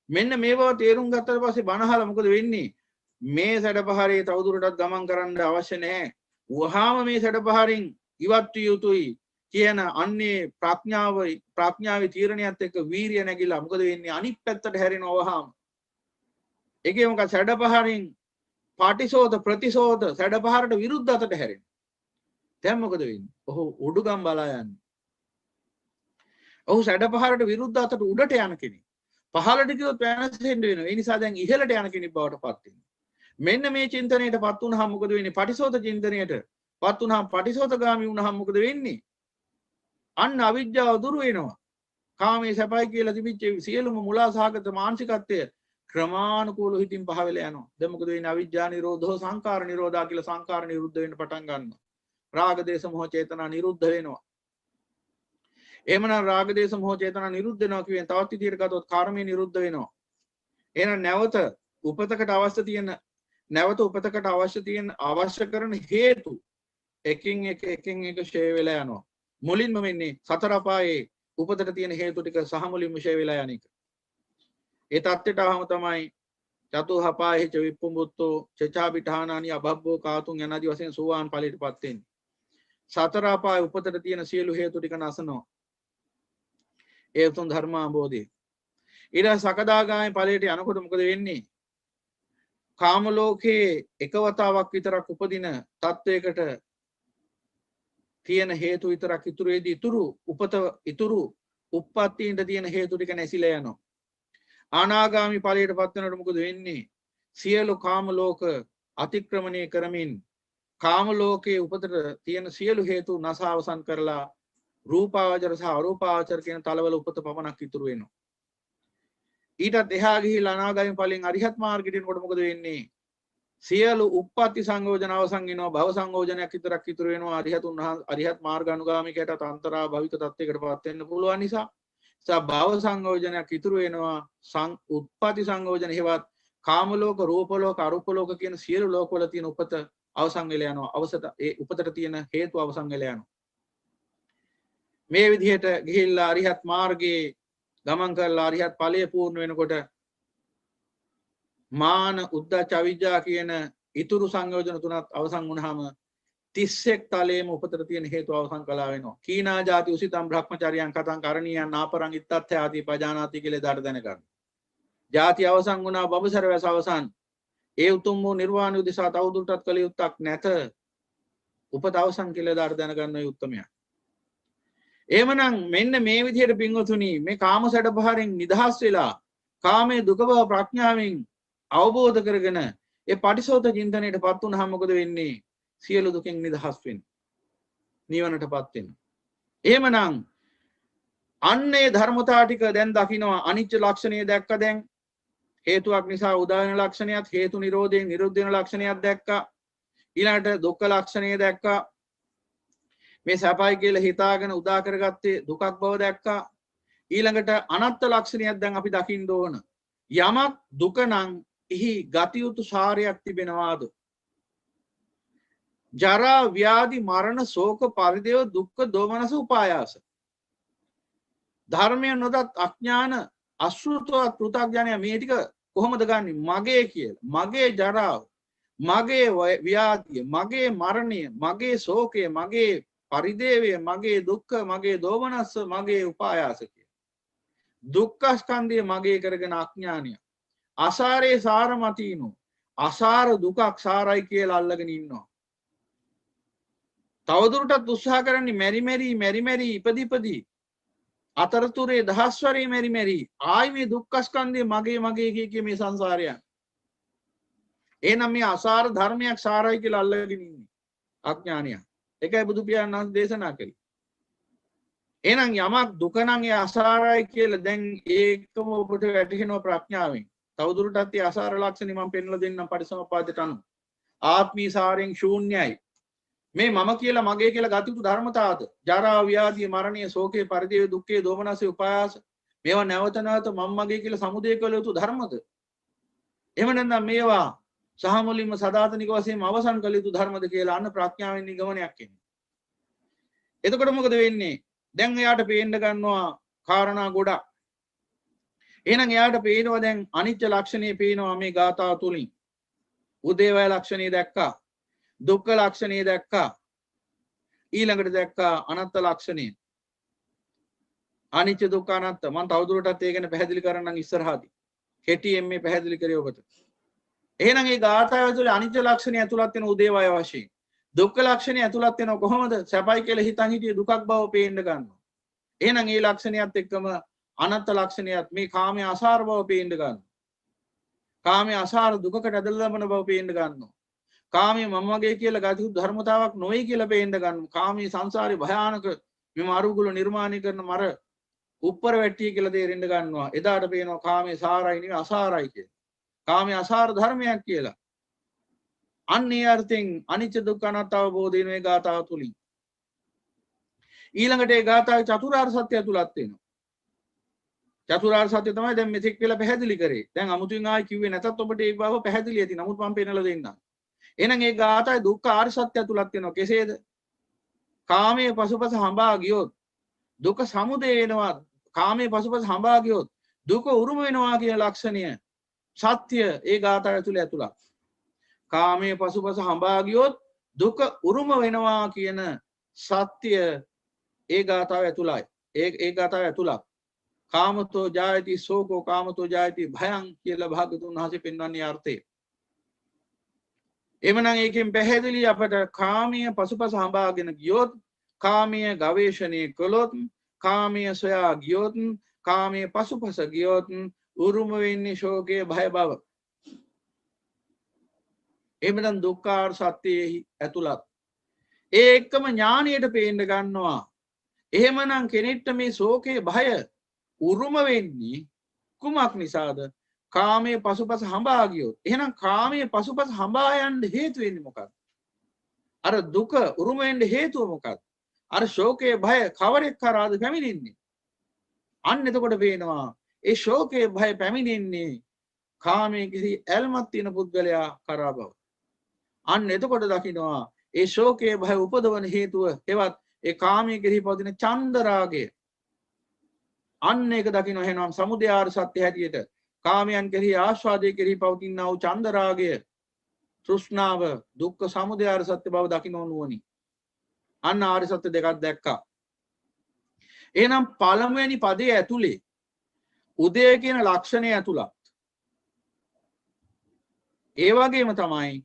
මෙන්න මේවා තේරුම් ගත්තට පස්සේ බණහලා මොකද වෙන්නේ? මේ සැඩපහරේ තවදුරටත් ගමන් කරන්න අවශ්‍ය නැහැ. වහාම මේ සැඩපහරින් ඉවත් විය යුතුයි කියන අන්නේ ප්‍රඥාවේ තීරණයත් එක්ක වීරිය නැගිලා මොකද වෙන්නේ? අනිත් පැත්තට හැරෙනවා වහාම. ඒකේ මොකද සැඩපහරින් පාටිසෝත ප්‍රතිසෝත සැඩපහරට විරුද්ධ අතට හැරෙනවා. දැන් මොකද වෙන්නේ? ඔහු උඩුගම් බලා යන්නේ. ඔහු සැඩපහරට විරුද්ධ අතට උඩට යන කෙනෙක්. පහළට ගියොත් වෙනසෙන්න වෙනවා. ඒ නිසා දැන් ඉහළට යන කෙනෙක් බවට පත් වෙනවා. මෙන්න මේ චින්තනයටපත් වුණාම මොකද වෙන්නේ? පටිසෝත චින්තනයටපත් වුණාම පටිසෝතගාමී වුණාම මොකද වෙන්නේ? අන්න අවිජ්ජාව දුරු වෙනවා. කාමයේ සැපයි කියලා තිබිච්ච සියලුම මුලා සහගත මානසිකත්වය ක්‍රමානුකූලව හිතින් පහ වෙලා යනවා. දැන් මොකද වෙන්නේ? අවිජ්ජා නිරෝධෝ සංකාර නිරෝධා කියලා සංකාර නිරුද්ධ වෙන්න පටන් ගන්නවා. රාග දේශ මොහ චේතනා නිරුද්ධ වෙනවා. එහෙමනම් රාග දේශ මොහ චේතනා නිරුද්ධ වෙනවා කියවෙන තවත් විදිහට ගත්තොත් කර්මය නිරුද්ධ වෙනවා. එහෙනම් නැවත උපතකට අවශ්‍ය කරන හේතු එකින් එක ෂේ වෙලා යනවා. මුලින්ම වෙන්නේ සතර අපායේ උපතට තියෙන හේතු ටික සහ මුලින්ම ෂේ වෙලා යන එක. ඒ தත්ත්වයට ආවම තමයි චතුහපායෙහිච විප්පුම්බුත්තෝ චචාபிඨානානි අබබ්බෝ කාතුන් යනාදී වශයෙන් සෝවාන් ඵලයටපත් වෙන්නේ. සතර අපායේ උපතට තියෙන සියලු හේතු ටික නැසනවා. ඒ උතුම් ධර්මාභෝධය. ඊට සකදාගාමී ඵලයට යනකොට මොකද වෙන්නේ? කාම ලෝකයේ එකවතාවක් විතරක් උපදින තත්වයකට තියෙන හේතු විතරක් ඉතුරු උප්පත්තීන්ට තියෙන හේතු ටික නැසිලා යනවා. අනාගාමී ඵලයට පත් වෙනකොට මොකද වෙන්නේ? සියලු කාම ලෝක අතික්‍රමණය කරමින් කාම ලෝකයේ උපතට තියෙන සියලු හේතු නැසවසන් කරලා රූපාවචර සහ අරූපාවචර කියන තලවල උපත පමණක් ඉතුරු වෙනවා. ඊටත් එහා ගිහිලා අනාගාමී ඵලෙන් අරිහත් මාර්ගයට එනකොට මොකද වෙන්නේ? සියලු උප්පත්ති සංයෝජන අවසන් වෙනවා. භව සංයෝජනයක් විතරක් ඉතුරු වෙනවා. අරිහත් මාර්ගානුගාමිකයටත් අන්තරා භවික තත්ත්වයකට පත් වෙන්න පුළුවන් නිසා භව සංයෝජනයක් ඉතුරු වෙනවා. උත්පත්ති සංයෝජන හේවත් කාම ලෝක, රූප ලෝක, අරූප ලෝක කියන සියලු ලෝකවල තියෙන උපත අවසන් වෙලා යනවා. ඒ උපතට තියෙන හේතු අවසන් වෙලා යනවා. මේ විදිහට ගිහිල්ලා අරිහත් මාර්ගයේ ගමන් කරලා අරිහත් ඵලය පූර්ණ වෙනකොට මාන උද්ධච්ච අවිජ්ජා කියන ඉතුරු සංයෝජන තුනත් අවසන් වුණාම 31 තලයේම උපතට තියෙන හේතු අවසන් කළා වෙනවා. කීනා ජාති උසිතම් බ්‍රහ්මචර්යයන් කතං කරණීයන් නාපරං ඉත්තත්ථයාති පජානාති කියලා දාට දැනගන්න. ජාති අවසන් වුණා, බබසර වැස අවසන්. ඒ උතුම් වූ නිර්වාණය උදෙසා තවදුරටත් කළ යුත්තක් නැත. උපත අවසන් කියලා දාට දැනගන්න ඔය උත්තමයා. එහෙමනම් මෙන්න මේ විදිහට පින්වතුනි මේ කාම සැඩපහරින් නිදහස් වෙලා කාමයේ දුක බව ප්‍රඥාවෙන් අවබෝධ කරගෙන ඒ පටිසෝත චින්තනයටපත් වුණාම මොකද වෙන්නේ? සියලු දුකෙන් නිදහස් වෙන්න. නිවනටපත් වෙන්න. එහෙමනම් අන්නේ ධර්මතා ටික දැන් දකින්නවා. අනිච්ච ලක්ෂණය දැක්ක දැන්. හේතුවක් නිසා උදා වෙන ලක්ෂණයත් හේතු නිරෝධයෙන් නිරුද්ධ වෙන ලක්ෂණයක් දැක්කා. ඊළඟට දුක්ඛ ලක්ෂණය දැක්කා. මේ සැපයි කියලා හිතාගෙන උදා කරගත්තේ දුකක් බව දැක්කා. ඊළඟට අනත්ත් ලක්ෂණයක් දැන් අපි දකින්න ඕන. යමක් දුක නම් එහි ගතියුතු සාරයක් තිබෙනවාද? ජරා ව්‍යාධි මරණ ශෝක පරිදේව දුක්ඛ දෝමනස උපායාස. ධර්මය නොදත් අඥාන අසෘතවත් පෘථග්ජනයා මේ ටික කොහොමද ගන්නෙ? මගේ කියලා. මගේ ජරාව, මගේ ව්‍යාධිය, මගේ මරණය, මගේ ශෝකය, මගේ පරිදේවය, මගේ දුක්ඛ, මගේ දෝමනස්ස, මගේ උපායාස කිය. දුක්ඛ ස්කන්ධය මගේ කරගෙන අඥානිය. අසාරේ සාරමතිනෝ. අසාර දුකක් සාරයි කියලා අල්ලගෙන ඉන්නවා. තවදුරටත් උත්සාහ කරන්නේ මෙරි මෙරි ඉපදී අතරතුරේ දහස්වරේ මෙරි ආයි මේ දුක්ඛ ස්කන්ධය මගේ කිය මේ සංසාරයන්. එහෙනම් මේ අසාර ධර්මයක් සාරයි කියලා අල්ලගෙන ඉන්නේ අඥානිය. ඒකයි බුදු පියාණන් වහන්සේ දේශනා කළේ. එහෙනම් යමක් දුක නම් ඒ අසාරයි කියලා දැන් ඒකම ඔබට වැටහෙනවා ප්‍රඥාවෙන්. තවදුරටත් ඒ අසාර ලක්ෂණ මම පෙන්වලා දෙන්නම් පටිසමුප්පාදයට අනුව. ආත්මී සාරයෙන් ශූන්‍යයි. මේ මම කියලා මගේ කියලා ගතියුතු ධර්මතාවද? ජරා ව්‍යාධි මරණය ශෝකේ පරිදේව දුක්ඛේ දෝමනසේ උපායාස. මේවා නැවත නැවත මම මගේ කියලා සමුදය කළ යුතු ධර්මද? එහෙම නැත්නම් මේවා සහ මුලින්ම සදාතනික වශයෙන් අවසන් කළ යුතු ධර්මද කියලා අන්න ප්‍රඥාවෙන් නිගමනයක් එන්නේ. එතකොට මොකද වෙන්නේ? දැන් එයාට පේන්න ගන්නවා කාරණා ගොඩක්. එහෙනම් එයාට පේනවා දැන් අනිත්‍ය ලක්ෂණය පේනවා මේ ගාථාව තුලින්. උදේවය ලක්ෂණය දැක්කා. දුක්ඛ ලක්ෂණය දැක්කා. ඊළඟට දැක්කා අනත්ත් ලක්ෂණය. අනිත්‍ය දුක්ඛ අනාත්ත. මම තවදුරටත් ඒ ගැන පැහැදිලි කරන්නම් ඉස්සරහදී. කෙටියෙන් මේ පැහැදිලි කරේ ඔබට. එහෙනම් මේ ගාථාව ඇතුලේ අනිත්‍ය ලක්ෂණය ඇතුළත් වෙන උදේවය වශයෙන්. දුක්ඛ ලක්ෂණය ඇතුළත් වෙනව කොහොමද? සැපයි කියලා හිතන් හිටියේ දුකක් බව පේන්න ගන්නවා. එහෙනම් මේ ලක්ෂණයත් එක්කම අනත්ත් ලක්ෂණයත් මේ කාමයේ අසාර බව පේන්න ගන්නවා. කාමයේ අසාර දුකකට ඇදලා දමන බව පේන්න ගන්නවා. කාමයේ මම වගේ කියලා ගතිහු ධර්මතාවක් නොවේ කියලා පේන්න ගන්නවා. කාමයේ සංසාරේ භයානක මේ මරුගුල නිර්මාණය කරන මර උප්පර වැට්ටිය කියලා තේරෙන්න ගන්නවා. එදාට පේනවා කාමයේ සාරයි නෙවෙයි අසාරයි කියලා. කාමයේ අසාර ධර්මයක් කියලා. අන්නේ අර්ථයෙන් අනිත්‍ය දුක්ඛ අනාත්ම අවබෝධ වෙන මේ ගාථාව තුලින් ඊළඟට ඒ ගාථාවේ චතුරාර්ය සත්‍ය තුලත් වෙනවා. චතුරාර්ය සත්‍ය තමයි දැන් මෙතෙක් කියලා පැහැදිලි කරේ. දැන් අමුතුවෙන් ආයි කිව්වේ නැතත් ඔබට ඒ බව පැහැදිලි ඇති. නමුත් මම පෙන්නලා දෙන්නම්. එහෙනම් ඒ ගාථාවේ දුක්ඛ ආර්ය සත්‍ය තුලත් වෙනවා. කෙසේද? කාමයේ පසුපස හඹා ගියොත් දුක සමුදය වෙනවා. කාමයේ පසුපස හඹා ගියොත් දුක උරුම වෙනවා කියන ලක්ෂණය සත්‍ය ඒ ගාථාව තුල ඇතුළත්. කාමයේ පසුපස හඹා ගියොත් දුක උරුම වෙනවා කියන සත්‍ය ඒ ගාථාව ඇතුළයි. ඒ ගාථාව ඇතුළත්. කාමතෝ ජායති සෝකෝ කාමතෝ ජායති භයං කියලා භාගතුන් වහන්සේ පෙන්වන්නේ අර්ථය. එමනම් ඒකෙන් පැහැදිලි අපට කාමීය පසුපස හඹාගෙන ගියොත්, කාමීය ගවේෂණය කළොත්, කාමීය සොයා ගියොත්, කාමීය පසුපස ගියොත් උරුම වෙන්නේ ශෝකයේ භය බව. එමනම් දුක්ඛාර සත්‍යයේ ඇතුළත්. ඒ එක්කම ඥානියට පේන්න ගන්නවා. එහෙමනම් කෙනෙක්ට මේ ශෝකයේ භය උරුම වෙන්නේ කුමක් නිසාද? කාමයේ පසුපස හඹා ගියොත්. එහෙනම් කාමයේ පසුපස හඹා යන්න හේතු වෙන්නේ මොකක්ද? අර දුක උරුම වෙන්න හේතුව මොකක්ද? අර ශෝකයේ භය කවරෙක් කරාද පැමිණෙන්නේ? අන්න එතකොට පේනවා ඒ ශෝකයේ භය පැමිණෙන්නේ කාමයේ කිසි ඇල්මක් තියෙන පුද්ගලයා කරා බව. අන්න එතකොට දකින්නවා ඒ ශෝකයේ භය උපදවන හේතුව එවත් ඒ කාමයේ කෙරෙහි පවතින ඡන්ද රාගය. අන්න ඒක දකින්න එහෙනම් සමුදය ආර්ය සත්‍ය හැටියට කාමයන් කෙරෙහි ආස්වාදයේ කෙරෙහි පවතිනා වූ ඡන්ද රාගය තෘෂ්ණාව දුක්ඛ සමුදය ආර්ය සත්‍ය බව දකින්න ඕනුවනි. අන්න ආර්ය සත්‍ය දෙකක් දැක්කා. එහෙනම් පළමුවෙනි පදයේ ඇතුලේ උදය කියන ලක්ෂණය ඇතුළත්. ඒ වගේම තමයි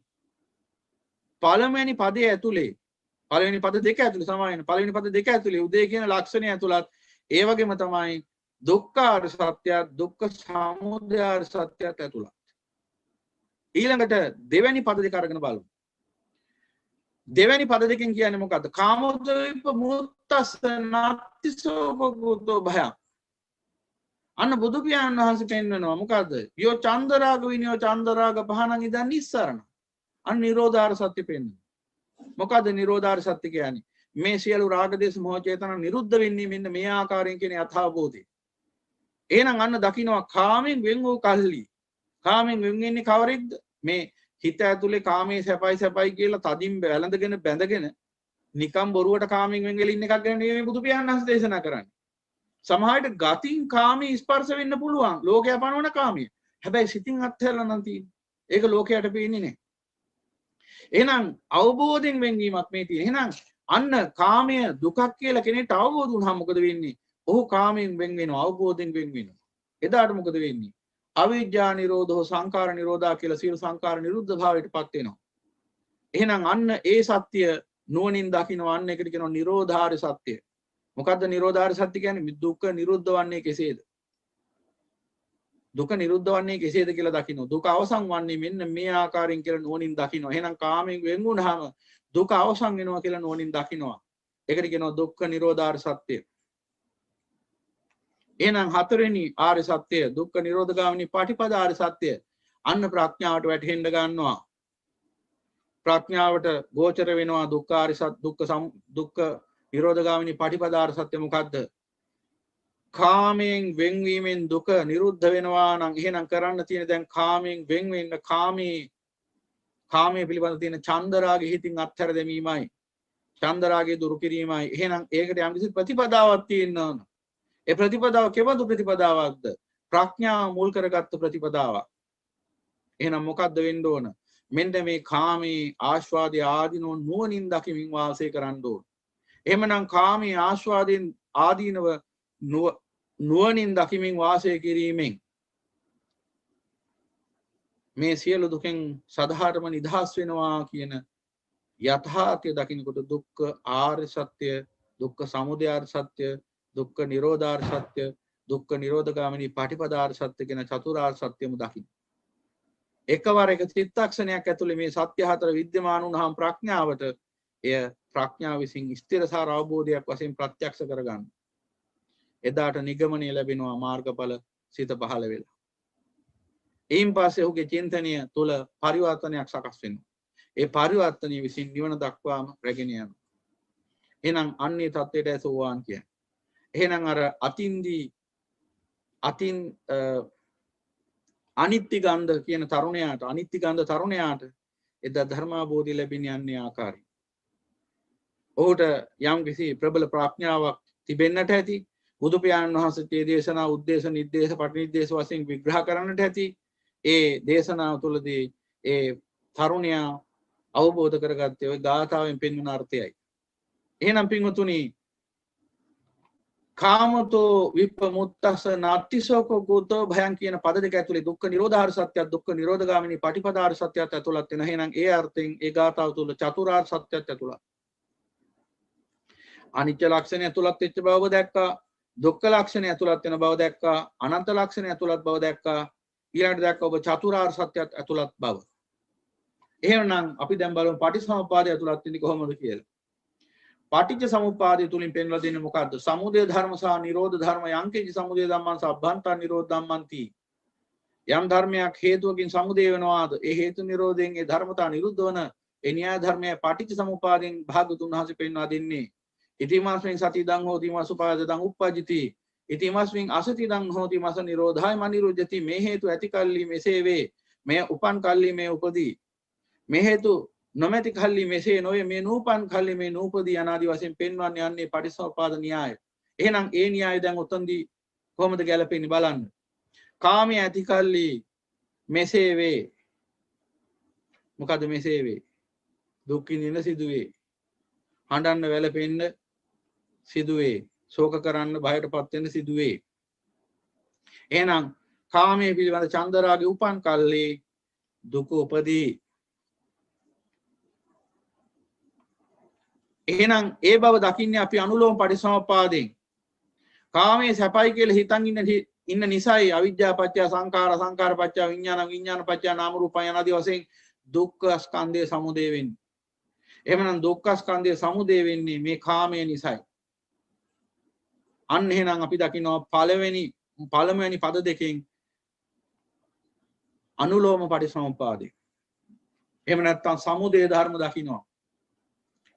පළමුවෙනි පදයේ ඇතුලේ පළවෙනි පද දෙක ඇතුලේ සමායන පළවෙනි පද දෙක ඇතුලේ උදය කියන ලක්ෂණය ඇතුළත් ඒ වගේම තමයි දුක්ඛාර සත්‍ය දුක්ඛ සමුදය සත්‍යත් ඇතුළත්. ඊළඟට දෙවැනි පද දෙක අරගෙන බලමු. දෙවැනි පද දෙකෙන් කියන්නේ මොකද්ද? කාමෝද්දීප මුත්තස්ස නත්තිසෝපගතෝ භය. අන්න බුදු පියාණන් වහන්සේ පෙන්වනවා මොකද්ද? යෝ චන්දරාග විනයෝ චන්දරාග පහනං ඉදන් නිස්සරණ. අන්න නිරෝධාර සත්‍ය පෙන්වනවා. මොකද්ද නිරෝධාර සත්‍ය කියන්නේ? මේ සියලු රාග දේශ මොහ චේතනා නිරුද්ධ වෙන්නේ මෙන්න මේ ආකාරයෙන් කියන යථාබෝධය. එහෙනම් අන්න දකින්නවා කාමෙන් වෙන් වූ කල්ලි. කාමෙන් වෙන් වෙන්නේ කවරෙක්ද? මේ හිත ඇතුලේ කාමයේ සැපයි සැපයි කියලා තදින් වැළඳගෙන බැඳගෙන නිකම් බොරුවට කාමෙන් වෙන් වෙලා ඉන්න එකක් ගැන නෙමෙයි බුදු පියාණන් වහන්සේ දේශනා කරන්නේ. සමහරවිට ගතින් කාමී ස්පර්ශ වෙන්න පුළුවන්. ලෝකයා පනවන කාමී. හැබැයි සිතින් අත්හැරලා නම් තියෙන්නේ. ඒක ලෝකයට පේන්නේ නැහැ. එහෙනම් අවබෝධයෙන් වෙන්වීමක් මේ තියෙන. එහෙනම් අන්න කාමය දුකක් කියලා කෙනෙක්ට අවබෝධ වුණාම මොකද වෙන්නේ? ඔහු කාමයෙන් වෙන් වෙනවා, අවබෝධයෙන් වෙන් වෙනවා. එදාට මොකද වෙන්නේ? අවිජ්ජා නිරෝධෝ සංඛාර නිරෝධා කියලා සියලු සංඛාර නිරුද්ධ භාවයටපත් වෙනවා. එහෙනම් අන්න ඒ සත්‍ය නුවණින් දකිනවා. අන්න ඒකට කියනවා නිරෝධාර සත්‍ය. මොකද්ද නිරෝධාර සත්‍ය කියන්නේ? දුක නිරුද්ධ වන්නේ කෙසේද? දුක නිරුද්ධ වන්නේ කෙසේද කියලා දකින්න. දුක අවසන් වන්නේ මෙන්න මේ ආකාරයෙන් කියලා නුවණින් දකින්න. එහෙනම් කාමයෙන් වෙන් වුණාම දුක අවසන් වෙනවා කියලා නුවණින් දකින්නවා. ඒකට කියනවා දුක්ඛ නිරෝධාර සත්‍ය. එහෙනම් හතරවෙනි ආර්ය සත්‍ය දුක්ඛ නිරෝධගාමිනී පටිපදා ආර්ය සත්‍ය අන්න ප්‍රඥාවට වැටහෙන්න ගන්නවා. ප්‍රඥාවට ගෝචර වෙනවා දුක්ඛාරි සත්‍ය දුක්ඛ නිරෝධගාමිනී පටිපදා ආර්ය සත්‍ය මොකද්ද? කාමයෙන් වෙන්වීමෙන් දුක නිරුද්ධ වෙනවා නම් එහෙනම් කරන්න තියෙන දැන් කාමයෙන් වෙන් වෙන්න කාමයේ පිළිබඳ තියෙන චන්දරාගේ හිතින් අත්හැර දැමීමයි. චන්දරාගේ දුරු කිරීමයි. එහෙනම් ඒකට යම්කිසි ප්‍රතිපදාවක් තියෙන්න ඕන. ඒ ප්‍රතිපදාව කෙබඳු ප්‍රතිපදාවක්ද? ප්‍රඥාව මුල් කරගත්ත ප්‍රතිපදාවක්. එහෙනම් මොකද්ද වෙන්න ඕන? මෙන්න මේ කාමී ආස්වාදයේ ආදීනෝ නුවණින් දකිමින් වාසය කරන්න ඕන. එහෙමනම් කාමී ආස්වාදයෙන් ආදීනව නුවණින් දකිමින් වාසය කිරීමෙන් මේ සියලු දුකෙන් සදාටම නිදහස් වෙනවා කියන යථාර්ථය දකිනකොට දුක්ඛ ආර්ය සත්‍ය, දුක්ඛ සමුදය ආර්ය සත්‍ය, දුක්ඛ නිරෝධ ආර්ය සත්‍ය, දුක්ඛ නිරෝධගාමිනී පටිපදා ආර්ය සත්‍ය කියන චතුරාර්ය සත්‍යම දකින්න. එකවර එක චිත්තක්ෂණයක් ඇතුලේ මේ සත්‍ය හතර විද්‍යමාන වුණාම ප්‍රඥාවට එය ප්‍රඥාව විසින් ස්ථිරසාර අවබෝධයක් වශයෙන් ප්‍රත්‍යක්ෂ කරගන්න. එදාට නිගමනය ලැබෙනවා මාර්ගඵල සිත පහළ වෙලා. එයින් පස්සේ ඔහුගේ චින්තනය තුළ පරිවර්තනයක් සකස් වෙනවා. ඒ පරිවර්තනය විසින් නිවන දක්වාම රැගෙන යනවා. එහෙනම් අන්නේ தත්ත්වයට ඇසෝවාන් කියන්නේ. එහෙනම් අර අතින් අනිත්‍ය ගන්ධ කියන තරුණයාට එදා ධර්මාබෝධය ලැබෙන යන්නේ ආකාරයි. ඔහුට යම් කිසි ප්‍රබල ප්‍රඥාවක් තිබෙන්නට ඇති. බුදු පියාණන් වහන්සේගේ දේශනා උද්දේශ නිर्देश පටිනිर्देश වශයෙන් විග්‍රහ කරන්නට ඇති. ඒ දේශනාව තුළදී ඒ තරුණයා අවබෝධ කරගත්තේ ওই ගාථාවෙන් පෙන්වන අර්ථයයි. එහෙනම් පින්වතුනි, කාමතෝ විප්පමුත්තස්ස නාත්තිසෝකෝ ගෝතෝ භයං කියන පද දෙක ඇතුලේ දුක්ඛ නිරෝධාර සත්‍යය, දුක්ඛ නිරෝධගාමිනී පටිපදාර සත්‍යයත් ඇතුළත් වෙන. එහෙනම් ඒ අර්ථයෙන් ඒ ගාථාව තුළ චතුරාර්ය සත්‍යයත් ඇතුළත්. අනිත්‍ය ලක්ෂණය ඇතුළත් වෙච්ච බව දැක්කා, දුක්ඛ ලක්ෂණය ඇතුළත් වෙන බව දැක්කා, අනන්ත ලක්ෂණය ඇතුළත් බව දැක්කා, ඊළඟට දැක්කා ඔබ චතුරාර්ය සත්‍යයත් ඇතුළත් බව. එහෙනම් අපි දැන් බලමු පටිච්චසමුප්පාදය ඇතුළත් වෙන්නේ කොහොමද කියලා. පටිච්ච සමුප්පාදය තුලින් පෙන්වලා දෙන්නේ මොකද්ද? සමුදය ධර්ම සහ නිරෝධ ධර්ම. යංකේච සමුදය ධම්මං සබ්බන්තං නිරෝධ ධම්මන්ති. යම් ධර්මයක් හේතුවකින් සමුදය වෙනවාද, ඒ හේතු නිරෝධයෙන් ඒ ධර්මතා නිරුද්ධ වන ඒ න්‍යාය ධර්මයේ පටිච්ච සමුප්පාදයෙන් භාගතුන් වහන්සේ පෙන්වා දෙන්නේ. ඉතිමාස්මින් සතිදං හෝති මසුපාදදං uppajjiti. ඉතිමාස්මින් අසතිදං හෝති මස නිරෝධාය මනිරුද්ධති. මේ හේතු ඇති කල්ලි මෙසේ වේ, මේ උපන් කල්ලි මේ උපදී. මේ හේතු නොමැති කල්ලි මෙසේ නොවේ, මේ නූපන් කල්ලි මේ නූපදී අනාදි වශයෙන් පෙන්වන්නේ යන්නේ පටිච්චසමුප්පාද න්‍යාය. එහෙනම් ඒ න්‍යාය දැන් උතන්දී කොහොමද ගැලපෙන්නේ බලන්න. කාමයේ ඇති කල්ලි මෙසේ වේ. මොකද මෙසේ වේ? දුක් විඳින්න සිදුවේ. හඬන්න වැළපෙන්න සිදුවේ. ශෝක කරන්න, බයටපත් වෙන්න සිදුවේ. එහෙනම් කාමයේ පිළිබඳ චන්දරාගේ උපන් කල්ලි දුක උපදී. එහෙනම් ඒ බව දකින්නේ අපි අනුලෝම පටිච්චසමුප්පාදයෙන්. කාමයේ සැපයි කියලා හිතන් ඉන්න නිසායි අවිජ්ජා පත්‍ය සංඛාර, සංඛාර පත්‍ය විඥාන, විඥාන පත්‍ය නාම රූප යනාදී වශයෙන් දුක්ඛ ස්කන්ධයේ සමුදය වෙන්නේ. එහෙමනම් දුක්ඛ ස්කන්ධයේ සමුදය වෙන්නේ මේ කාමයේ නිසායි. අන්න එහෙනම් අපි දකිනවා පළවෙනි පද දෙකෙන් අනුලෝම පටිච්චසමුප්පාදය. එහෙම නැත්නම් සමුදය ධර්ම දකිනවා.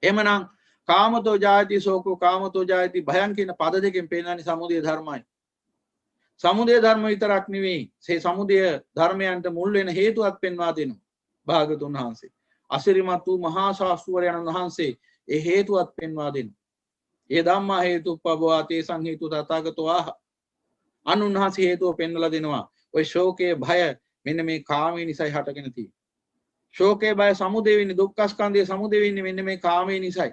එහෙමනම් කාමතෝ ජායති සෝකෝ කාමතෝ ජායති භයං කියන පද දෙකෙන් පෙන්නන්නේ සමුදය ධර්මයි. සමුදය ධර්ම විතරක් නෙවෙයි, මේ සමුදය ධර්මයන්ට මුල් වෙන හේතුවත් පෙන්වා දෙනවා භාගතුන් වහන්සේ. අසිරිමත් වූ මහා ශාස්ත්‍රවරයන් වහන්සේ ඒ හේතුවත් පෙන්වා දෙනවා. ඒ ධම්මා හේතුප්පවවා තේසං හේතු තථාගතෝ ආහ. අනුන්වහන්සේ හේතුව පෙන්වලා දෙනවා. ඔය ශෝකයේ භය මෙන්න මේ කාමයේ නිසයි හටගෙන තියෙන්නේ. ශෝකයේ බය සමුදය වෙන්නේ, දුක්ඛ ස්කන්ධයේ සමුදය වෙන්නේ මෙන්න මේ කාමයේ නිසයි.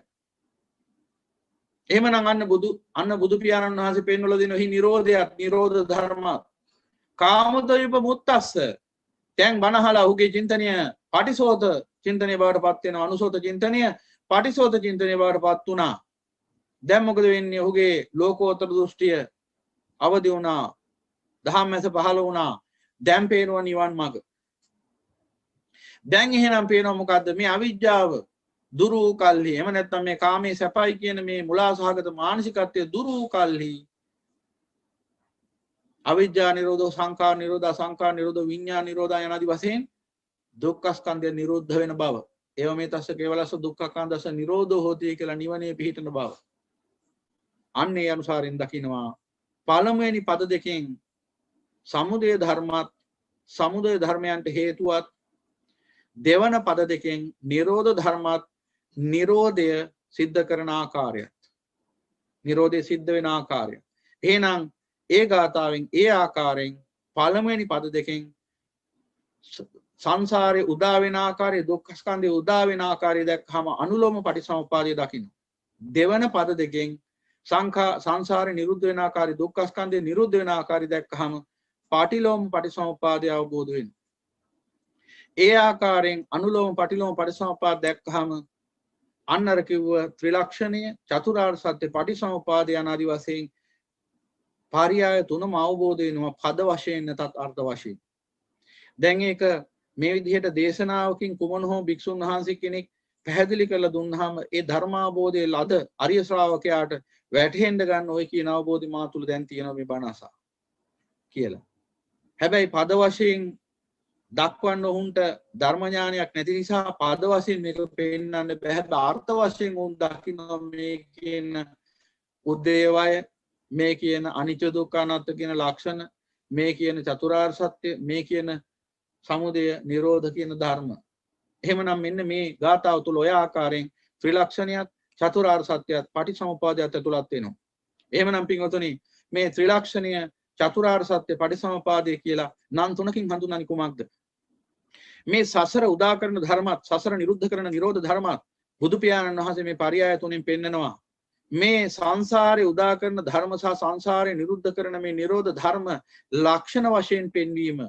එහෙමනම් අන්න බුදු පියාණන් වහන්සේ පෙන්වලා දෙන හි නිරෝධයත්, නිරෝධ ධර්ම කාමතයුප මුත්තස්ස. දැන් බණහලා ඔහුගේ චින්තනය පටිසෝත චින්තනය බවට පත් වෙනවා. අනුසෝත චින්තනය පටිසෝත චින්තනය බවට පත් වුණා. දැන් මොකද වෙන්නේ? ඔහුගේ ලෝකෝත්තර දෘෂ්ටිය අවදි වුණා. ධම්මස පහළ වුණා. දැන් පේනවා නිවන් මඟ. දැන් එහෙනම් පේනවා මොකද්ද? මේ අවිජ්ජාව දුරු කල්හි, එහෙම නැත්නම් මේ කාමයේ සැපයි කියන මේ මුලාසහගත මානසිකත්වයේ දුරු කල්හි අවිජ්ජා නිරෝධෝ, සංඛාර නිරෝධා, සංඛාර නිරෝධෝ, විඤ්ඤාණ නිරෝධා යනාදී වශයෙන් දුක්ඛ ස්කන්ධය නිරෝධ වෙන බව. ඒව මේ තස්ස කේවලස්ස දුක්ඛඛන්දස්ස නිරෝධෝ හෝති කියලා නිවනේ පිහිටන බව. අන්න ඒ අනුසාරයෙන් දකින්නවා පළමුවෙනි පද දෙකෙන් සමුදය ධර්මත්, සමුදය ධර්මයන්ට හේතුවත්, දෙවන පද දෙකෙන් නිරෝධ ධර්මත්, නිරෝධය සිද්ධ කරන ආකාරයත්, නිරෝධය සිද්ධ වෙන ආකාරය. එහෙනම් ඒ ගාථාවෙන් ඒ ආකාරයෙන් පළමුවෙනි පද දෙකෙන් සංසාරේ උදා වෙන ආකාරය දුක්ඛ ස්කන්ධේ උදා වෙන ආකාරය දැක්කම අනුලෝම පටිසමුප්පාදය දකින්න. දෙවන පද දෙකෙන් සංසාරේ නිරුද්ධ වෙන ආකාරය දුක්ඛ ස්කන්ධේ නිරුද්ධ වෙන ආකාරය දැක්කම පාටිලෝම පටිසමුප්පාදය අවබෝධ වෙනවා. ඒ ආකාරයෙන් අනුලෝම පටිලෝම පටිසමුප්පාද දැක්කම අන්නර කිව්ව ත්‍රිලක්ෂණය චතුරාර්ය සත්‍ය පටිසමුප්පාදය යන ආදි වශයෙන් පරියාය තුනම අවබෝධ වෙනවා පද වශයෙන් නැතත් අර්ථ වශයෙන්. දැන් ඒක මේ විදිහට දේශනාවකින් කුමන හෝ භික්ෂුන් වහන්සේ කෙනෙක් පැහැදිලි කරලා දුන්නාම ඒ ධර්මාබෝධයේ ලද අරිය ශ්‍රාවකයාට වැටහෙන්න ගන්න ඔය කියන අවබෝධය මා තුල දැන් තියෙනවා මේ බණ අසා කියලා. හැබැයි පද වශයෙන් දක්වන්න ඔවුන්ට ධර්ම ඥානයක් නැති නිසා පද වශයෙන් මේක පෙන්නන්න බෑ. අර්ථ වශයෙන් උන් දකින්න මේ කියන උද්දේවය, මේ කියන අනිත්‍ය දුක්ඛ අනාත්ම කියන ලක්ෂණ, මේ කියන චතුරාර්ය සත්‍ය, මේ කියන සමුදය නිරෝධ කියන ධර්ම. එහෙමනම් මෙන්න මේ ගාථාව තුළ ඔය ආකාරයෙන් ත්‍රිලක්ෂණයත් චතුරාර්ය සත්‍යයත් පටිච්චසමුප්පාදයට ඇතුළත් වෙනවා. එහෙමනම් පින්වතුනි මේ ත්‍රිලක්ෂණය චතුරාර්ය සත්‍ය පටිච්චසමුප්පාදය කියලා නම් තුනකින් හඳුන්වන්නේ කුමක්ද? මේ සසර උදා කරන ධර්මත් සසර නිරුද්ධ කරන නිරෝධ ධර්මත් බුදු පියාණන් වහන්සේ මේ පරියාය තුنين පෙන්නනවා. මේ සංසාරේ උදා කරන ධර්ම සහ සංසාරේ නිරුද්ධ කරන මේ නිරෝධ ධර්ම ලක්ෂණ වශයෙන් පෙන්වීම,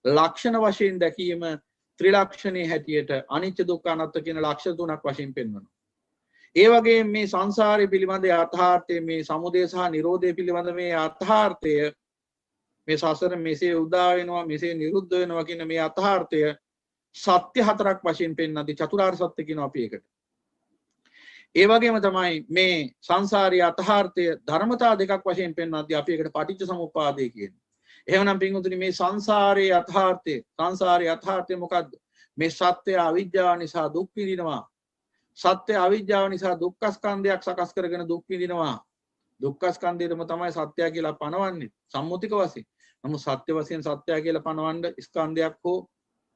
ලක්ෂණ වශයෙන් දැකීම ත්‍රිලක්ෂණයේ හැටියට අනිත්‍ය දුක්ඛ අනාත්ම කියන ලක්ෂණ තුනක් වශයෙන් පෙන්වනවා. ඒ වගේම මේ සංසාරය පිළිබඳ යථාර්ථය, මේ සමුදය සහ නිරෝධය පිළිබඳ මේ යථාර්ථය, මේ සසර මෙසේ උදා වෙනවා මෙසේ නිරුද්ධ වෙනවා කියන මේ යථාර්ථය සත්‍ය හතරක් වශයෙන් පෙන්වද්දී චතුරාර්ය සත්‍ය කියනවා අපි ඒකට. ඒ වගේම තමයි මේ සංසාරී යථාර්ථය ධර්මතා දෙකක් වශයෙන් පෙන්වද්දී අපි ඒකට පටිච්ච සමුප්පාදය කියනවා. එහෙනම් පින්වතුනි මේ සංසාරයේ යථාර්ථය මොකද්ද? මේ සත්‍ය අවිද්‍යාව නිසා දුක් විඳිනවා. සත්‍ය අවිද්‍යාව නිසා දුක්ඛ ස්කන්ධයක් සකස් කරගෙන දුක් විඳිනවා. දුක්ඛ ස්කන්ධයටම තමයි සත්‍ය කියලා පනවන්නේ සම්මුතික වශයෙන්. නමුත් සත්‍ය වශයෙන් සත්‍ය කියලා පනවන්න ස්කන්ධයක් හෝ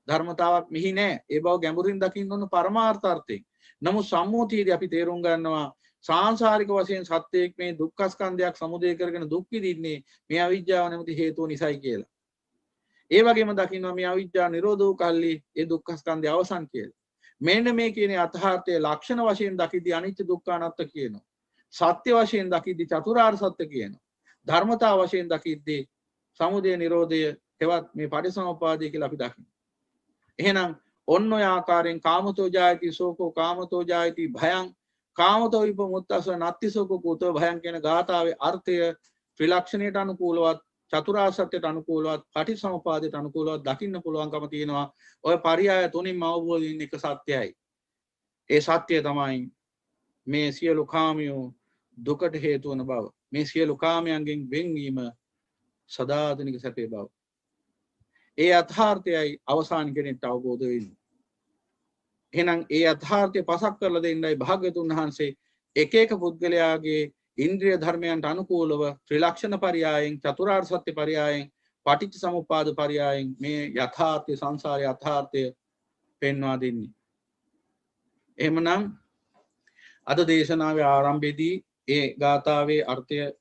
ධර්මතාවක් මිහි නෑ. ඒ බව ගැඹුරින් දකින්න ඕන පරමාර්ථ අර්ථයෙන්. නමුත් සම්මුතියේදී අපි තේරුම් ගන්නවා සාංශාරික වශයෙන් සත්‍යයක් මේ දුක්ඛ ස්කන්ධයක් සමුදය කරගෙන දුක් විඳින්නේ මේ අවිද්‍යාව නැමැති හේතුව නිසායි කියලා. ඒ වගේම දකින්නවා මේ අවිද්‍යාව නිරෝධ වූ කල්ලි ඒ දුක්ඛ ස්කන්ධය අවසන් කියලා. මෙන්න මේ කියන යථාර්ථයේ ලක්ෂණ වශයෙන් දකිද්දී අනිත්‍ය දුක්ඛ අනාත්ම කියනවා. සත්‍ය වශයෙන් දකිද්දී චතුරාර්ය සත්‍ය කියනවා. ධර්මතා වශයෙන් දකිද්දී සමුදය නිරෝධය හෙවත් මේ පටිසමුප්පාදය කියලා අපි දකිනවා. එහෙනම් ඔන්න ඔය ආකාරයෙන් කාමතෝ ජායති සෝකෝ කාමතෝ ජායති භයං කාමතෝ විපමුත්තස නත්ති සෝකෝ කුතෝ භයං කියන ගාථාවේ අර්ථය ත්‍රිලක්ෂණයට අනුකූලවත් චතුරාර්ය සත්‍යයට අනුකූලවත් පටිච්චසමුපාදයට අනුකූලවත් දකින්න පුළුවන්කම තියෙනවා. ඔය පරියාය තුنين අවබෝධ වෙන එක සත්‍යයි. ඒ සත්‍යය තමයි මේ සියලු කාමියෝ දුකට හේතු වන බව. මේ සියලු කාමයන්ගෙන් වෙන්වීම සදාතනික සැපේ බව. ඒ යථාර්ථයයි අවසාන කෙනෙක්ට අවබෝධ වෙන්නේ. එහෙනම් ඒ යථාර්ථය පසක් කරලා දෙන්නයි භාග්‍යතුන් වහන්සේ එක එක පුද්ගලයාගේ ඉන්ද්‍රිය ධර්මයන්ට අනුකූලව ත්‍රිලක්ෂණ පරියායෙන් චතුරාර්ය සත්‍ය පරියායෙන් පටිච්ච සමුප්පාද පරියායෙන් මේ යථාර්ථය සංසාර යථාර්ථය පෙන්වා දෙන්නේ. එහෙමනම් අද දේශනාවේ ආරම්භයේදී ඒ ගාථාවේ අර්ථය